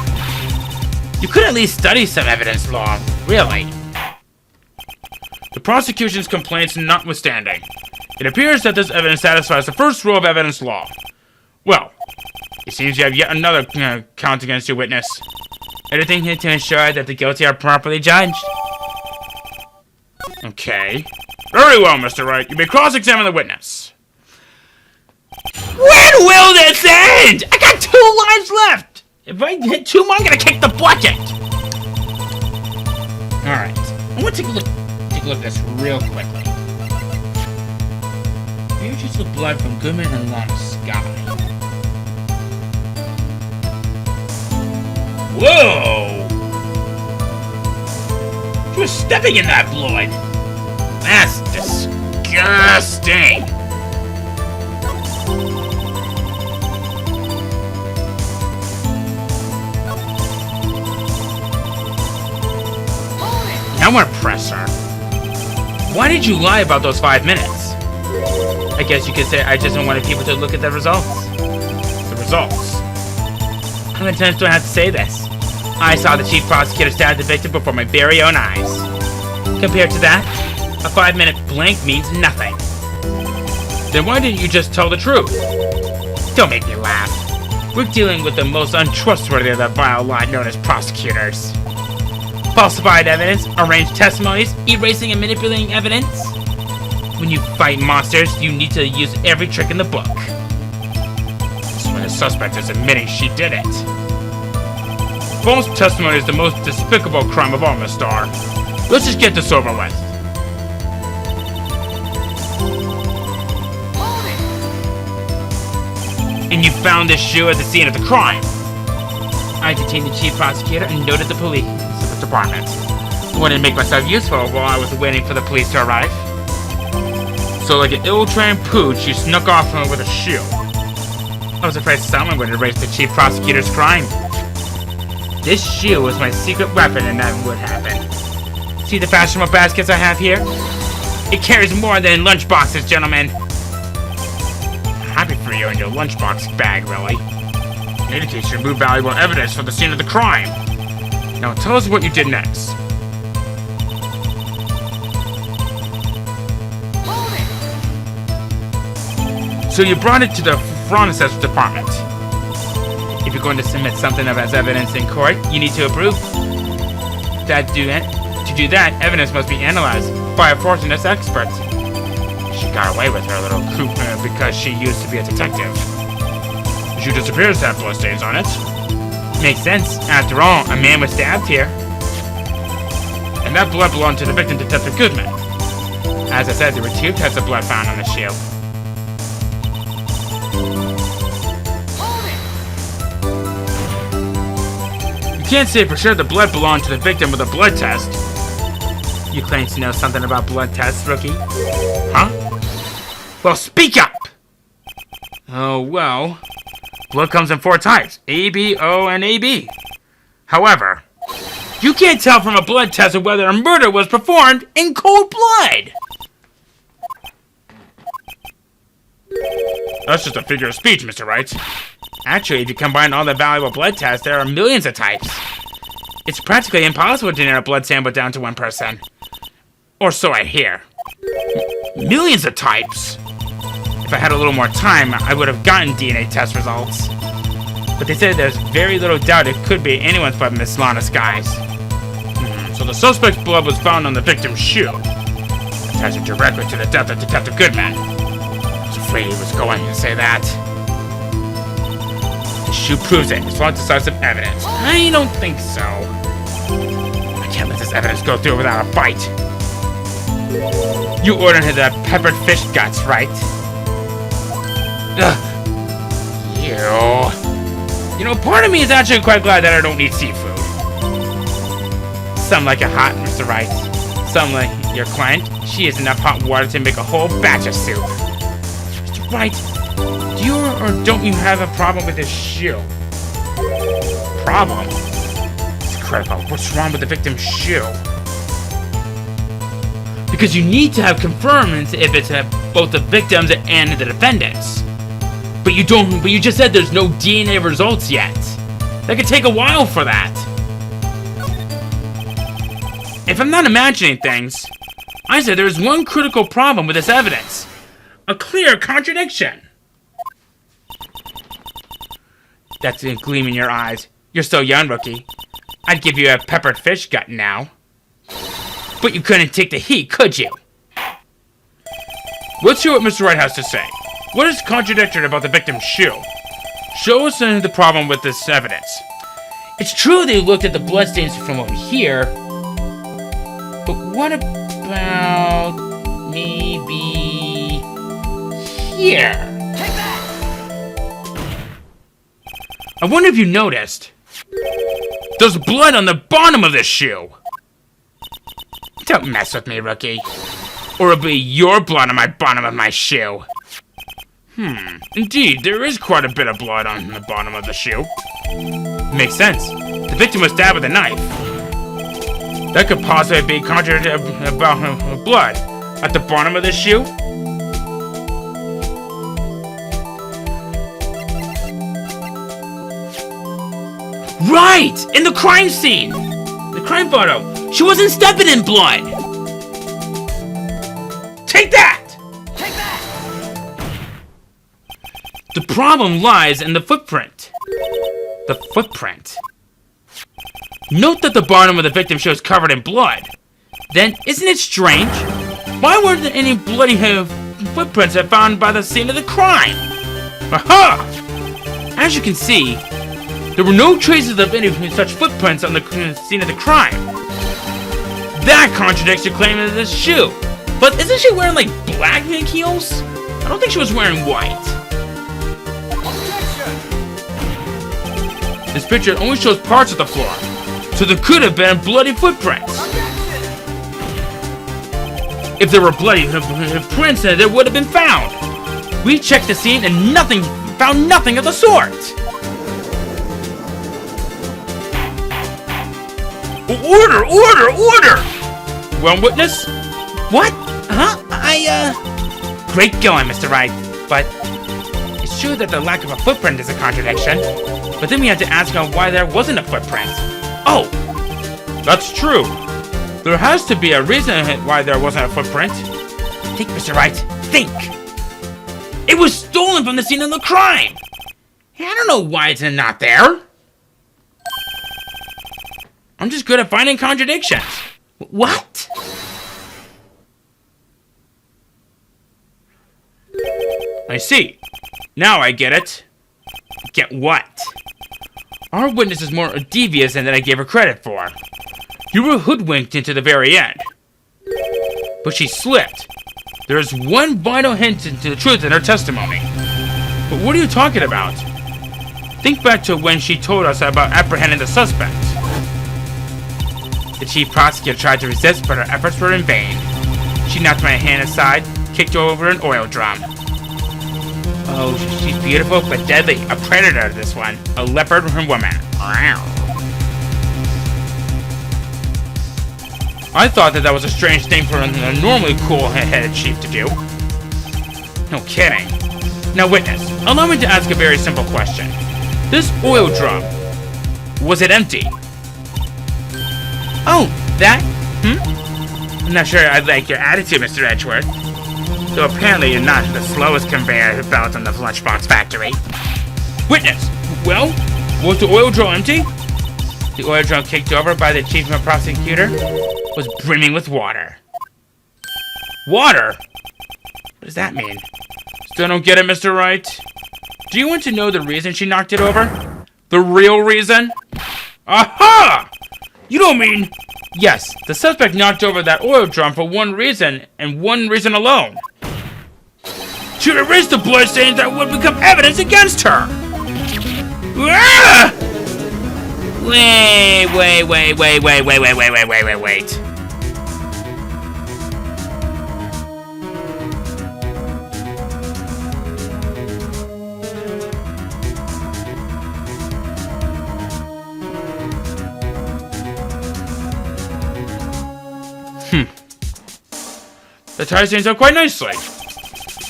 You could at least study some evidence law, really. The prosecution's complaints notwithstanding, it appears that this evidence satisfies the first rule of evidence law. Well, it seems you have yet another count against your witness. Anything here to ensure that the guilty are properly judged? Okay. Very well, Mr. Wright. You may cross-examine the witness. When will this end? I got 2 lines left. If I hit 2 more, I'm gonna kick the bucket. Alright. I want to take a look at this real quickly. Here's just the blood from Goodman and Lana Sky. Whoa! She was stepping in that blood. That's disgusting. I want to press her. Why did you lie about those 5 minutes? I guess you could say I just wanted people to look at the results. The results. How many times do I have to say this? I saw the chief prosecutor stab the victim before my very own eyes. Compared to that, a 5-minute blank means nothing. Then why didn't you just tell the truth? Don't make me laugh. We're dealing with the most untrustworthy of the vile lot known as prosecutors. Falsified evidence, arranged testimonies, erasing and manipulating evidence. When you fight monsters, you need to use every trick in the book. This is when the suspect is admitting she did it. False testimony is the most despicable crime of all, Miss Starr. Let's just get this over with. And you found this shoe at the scene of the crime. I detained the chief prosecutor and noted the police department. I wanted to make myself useful while I was waiting for the police to arrive. So like an ill-trained pooch, you snuck off with a shoe. I was afraid someone would erase the chief prosecutor's crime. This shoe was my secret weapon and that would happen. See the fashionable baskets I have here? It carries more than lunchboxes, gentlemen. Happy for you and your lunchbox bag, really. In any case, you removed valuable evidence from the scene of the crime. Now tell us what you did next. So you brought it to the Reconnaissance Department. If you're going to submit something of as evidence in court, you need to approve. To do that, evidence must be analyzed by a forensics expert. She got away with her little coup because she used to be a detective. The shoe disappears to have bloodstains on it. Makes sense. After all, a man was stabbed here. And that blood belonged to the victim, Detective Goodman. As I said, there were 2 types of blood found on the shoe. You can't say for sure the blood belonged to the victim with a blood test. You claim to know something about blood tests, rookie? Huh? Well, speak up! Oh, well... Blood comes in 4 types, A, B, O, and AB. However, you can't tell from a blood test of whether a murder was performed in cold blood. That's just a figure of speech, Mr. Wright. Actually, if you combine all the valuable blood tests, there are millions of types. It's practically impossible to narrow a blood sample down to 1 person. Or so I hear. Millions of types? If I had a little more time, I would have gotten DNA test results. But they said there's very little doubt it could be anyone's but Miss Lana Sky's. So the suspect's blood was found on the victim's shoe. Attached directly to the death of Detective Goodman. I was afraid he was going to say that. The shoe proves it. It's not decisive evidence. I don't think so. I can't let this evidence go through without a fight. You ordered that peppered fish guts, right? Ugh. Ew. You know, part of me is actually quite glad that I don't eat seafood. Some like it hot, Mr. Wright. Some like your client. She has enough hot water to make a whole batch of soup. Mr. Wright, do you or don't you have a problem with this shoe? Problem? It's critical. What's wrong with the victim's shoe? Because you need to have confirmance if it's both the victims and the defendants. But you don't. But you just said there's no DNA results yet. That could take a while for that. If I'm not imagining things, I said there's one critical problem with this evidence. A clear contradiction. That's a gleam in your eyes. You're still young, rookie. I'd give you a peppered fish gut now. But you couldn't take the heat, could you? Let's hear what Mr. Wright has to say. What is contradictory about the victim's shoe? Show us the problem with this evidence. It's true they looked at the bloodstains from over here. But what about maybe here? Take that! I wonder if you noticed. There's blood on the bottom of this shoe. Don't mess with me, rookie. Or it'll be your blood on my bottom of my shoe. Indeed, there is quite a bit of blood on the bottom of the shoe. Makes sense. The victim was stabbed with a knife. That could possibly be contradictory about blood at the bottom of the shoe. Right! In the crime scene! The crime photo. She wasn't stepping in blood! Take that! Take that! The problem lies in the footprint. The footprint. Note that the bottom of the victim's shoe is covered in blood. Then, isn't it strange? Why weren't there any bloody footprints found by the scene of the crime? Aha! As you can see, there were no traces of any such footprints on the scene of the crime. That contradicts your claim of this shoe. But isn't she wearing like black heels? I don't think she was wearing white. Objection! This picture only shows parts of the floor, so there could have been bloody footprints. Objection! If there were bloody prints, there would have been found. We checked the scene and found nothing of the sort. Order! Order! Order! Well, witness? What? Huh? Great going, Mr. Wright. But it's true that the lack of a footprint is a contradiction. But then we had to ask why there wasn't a footprint. Oh! That's true. There has to be a reason why there wasn't a footprint. Think, Mr. Wright. Think! It was stolen from the scene of the crime! I don't know why it's not there. I'm just good at finding contradictions. What? I see. Now I get it. Get what? Our witness is more devious than I gave her credit for. You were hoodwinked into the very end. But she slipped. There is one vital hint into the truth in her testimony. But what are you talking about? Think back to when she told us about apprehending the suspect. The chief prosecutor tried to resist, but her efforts were in vain. She knocked my hand aside, kicked over an oil drum. Oh, she's beautiful, but deadly. A predator, this one. A leopard woman. I thought that was a strange thing for a normally cool-headed chief to do. No kidding. Now, witness, allow me to ask a very simple question. This oil drum, was it empty? Oh, that? I'm not sure I like your attitude, Mr. Edgeworth. Though apparently you're not the slowest conveyor belt in the lunchbox factory. Witness! Well, was the oil drum empty? The oil drum kicked over by the chief prosecutor was brimming with water. Water? What does that mean? Still don't get it, Mr. Wright. Do you want to know the reason she knocked it over? The real reason? Aha! You don't mean... Yes, the suspect knocked over that oil drum for one reason, and one reason alone. To erase the bloodstains that would become evidence against her! Ah! Wait. The tie stands out quite nicely.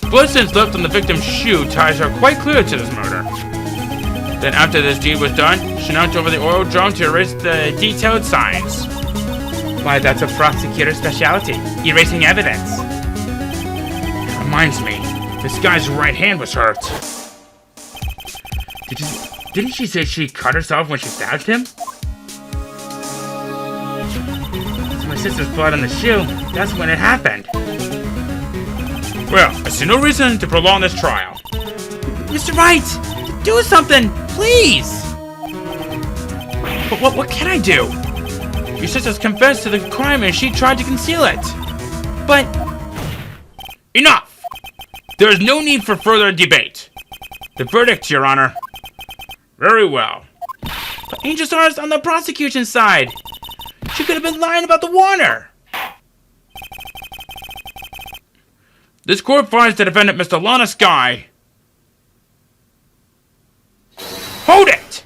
Blood stains left on the victim's shoe ties are quite clear to this murder. Then after this deed was done, she knocked over the oil drum to erase the detailed signs. Why, that's a prosecutor's specialty, erasing evidence. It reminds me, this guy's right hand was hurt. Didn't she say she cut herself when she stabbed him? It's my sister's blood on the shoe. That's when it happened. Well, I see no reason to prolong this trial. Mr. Wright, do something, please! But what can I do? Your sister's confessed to the crime and she tried to conceal it. But... Enough! There is no need for further debate. The verdict, Your Honor. Very well. But Angel Star's on the prosecution side. She could have been lying about the water. This court finds the defendant, Mr. Lana Sky. Hold it!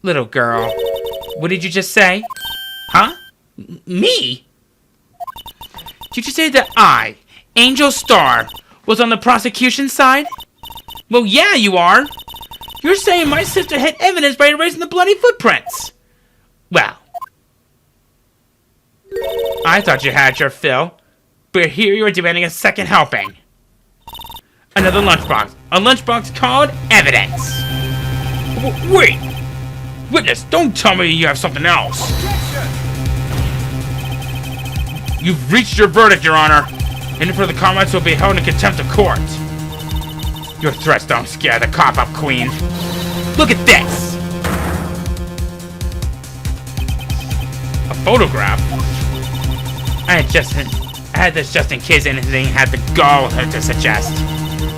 Little girl, what did you just say? Huh? Me? Did you say that I, Angel Star, was on the prosecution side? Well, yeah, you are. You're saying my sister hid evidence by erasing the bloody footprints. Well, I thought you had your fill, but here you are demanding a second helping. Another lunchbox. A lunchbox called evidence. Wait! Witness, don't tell me you have something else. You've reached your verdict, Your Honor. Any further comments will be held in contempt of court. Your threats don't scare the cop up, Queen. Look at this! A photograph? I had this just in case anything had the gall to suggest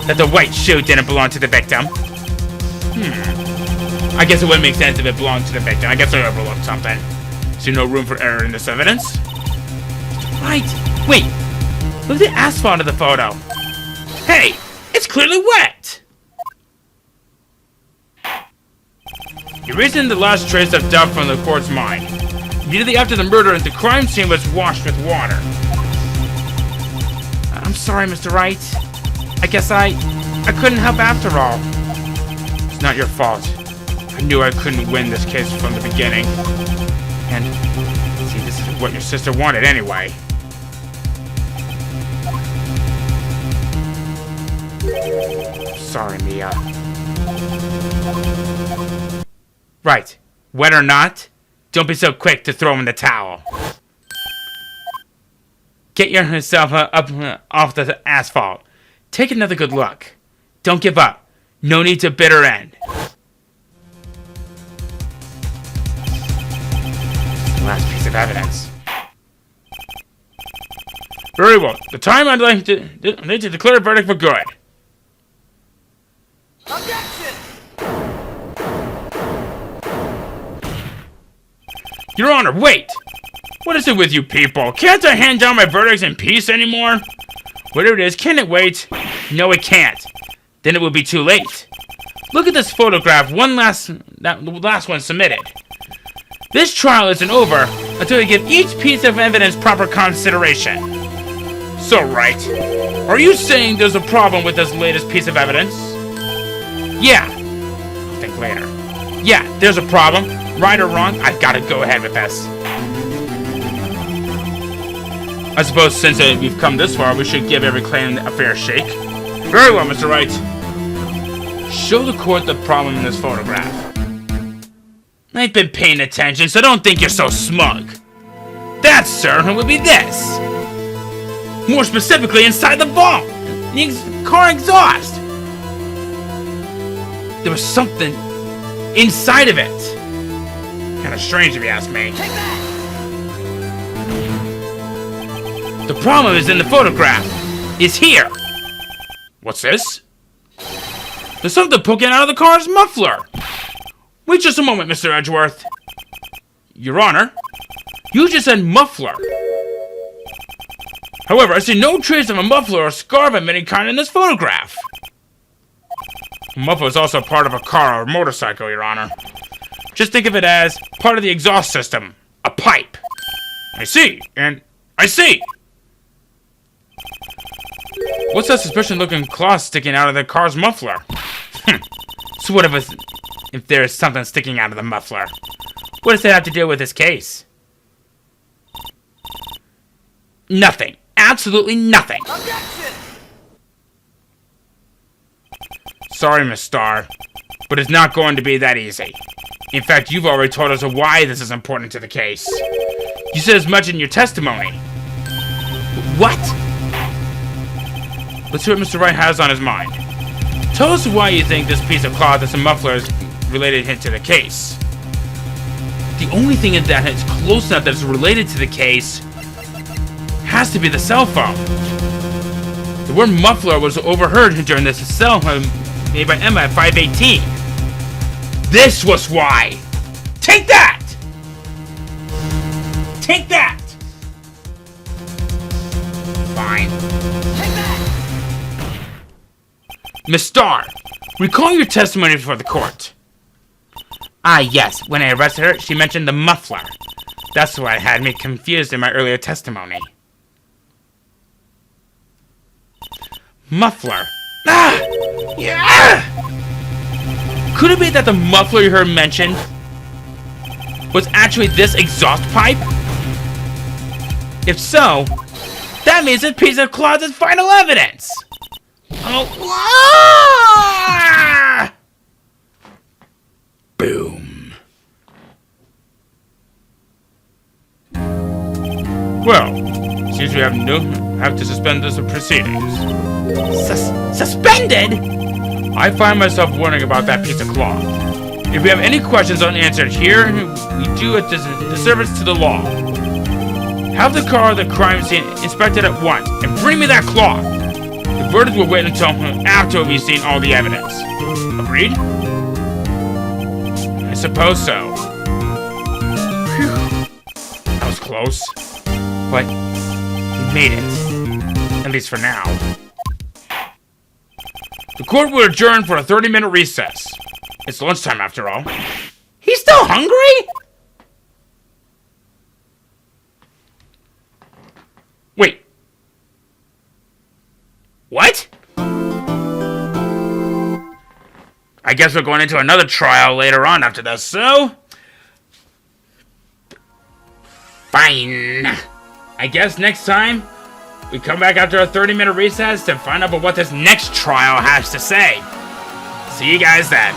that the white shoe didn't belong to the victim. I guess it wouldn't make sense if it belonged to the victim. I guess I overlooked something. See no room for error in this evidence? Right. Wait. Look at the asphalt of the photo. Hey, it's clearly wet. Erasing the last trace of doubt from the court's mind. Immediately after the murder, the crime scene was washed with water. I'm sorry, Mr. Wright. I guess I couldn't help after all. It's not your fault. I knew I couldn't win this case from the beginning. And, see, this is what your sister wanted anyway. Sorry, Mia. Right. Wet or not, don't be so quick to throw in the towel. Get yourself up off the asphalt. Take another good look. Don't give up. No need to bitter end. Last piece of evidence. Very well. The time I'd like to declare a verdict for good. Objection! Your Honor, wait! What is it with you people? Can't I hand down my verdicts in peace anymore? Whatever it is, can it wait? No, it can't. Then it will be too late. Look at this photograph, the last one submitted. This trial isn't over until we give each piece of evidence proper consideration. So, Wright, are you saying there's a problem with this latest piece of evidence? Yeah. I'll think later. Yeah, there's a problem. Right or wrong, I've got to go ahead with this. I suppose since we've come this far, we should give every claim a fair shake. Very well, Mr. Wright. Show the court the problem in this photograph. I've been paying attention, so don't think you're so smug. That, sir, would be this. More specifically, inside the vault. The car exhaust. There was something inside of it. Kind of strange if you ask me. Take that! The problem is in the photograph. Is here. What's this? There's something poking out of the car's muffler. Wait just a moment, Mr. Edgeworth. Your Honor, you just said muffler. However, I see no trace of a muffler or scarf of any kind in this photograph. A muffler is also part of a car or motorcycle, Your Honor. Just think of it as part of the exhaust system. A pipe. I see, and I see. What's that suspicious-looking claw sticking out of the car's muffler? So what if there's something sticking out of the muffler? What does that have to do with this case? Nothing. Absolutely nothing. Objection! Sorry, Miss Starr, but it's not going to be that easy. In fact, you've already told us why this is important to the case. You said as much in your testimony. What? Let's hear what Mr. Wright has on his mind. Tell us why you think this piece of cloth and some mufflers related to the case. The only thing that is close enough that is related to the case has to be the cell phone. The word muffler was overheard during this cell phone made by Emma at 518. This was why! Take that! Take that! Fine. Take that! Miss Starr, recall your testimony before the court. Ah, yes. When I arrested her, she mentioned the muffler. That's what had me confused in my earlier testimony. Muffler. Ah! Yeah! Could it be that the muffler you heard mentioned was actually this exhaust pipe? If so, that means this piece of cloth is final evidence! Oh. Ah! Boom. Well, seems we have to suspend this proceedings. Suspended? I find myself wondering about that piece of cloth. If we have any questions unanswered here, we do a disservice to the law. Have the car of the crime scene inspected at once, and bring me that cloth. The verdict will wait until after we've seen all the evidence. Agreed? I suppose so. Phew. That was close. But we made it. At least for now. The court will adjourn for a 30-minute recess. It's lunchtime after all. He's still hungry? Wait. What? I guess we're going into another trial later on after this, so... Fine. I guess next time, we come back after a 30-minute recess to find out about what this next trial has to say. See you guys then.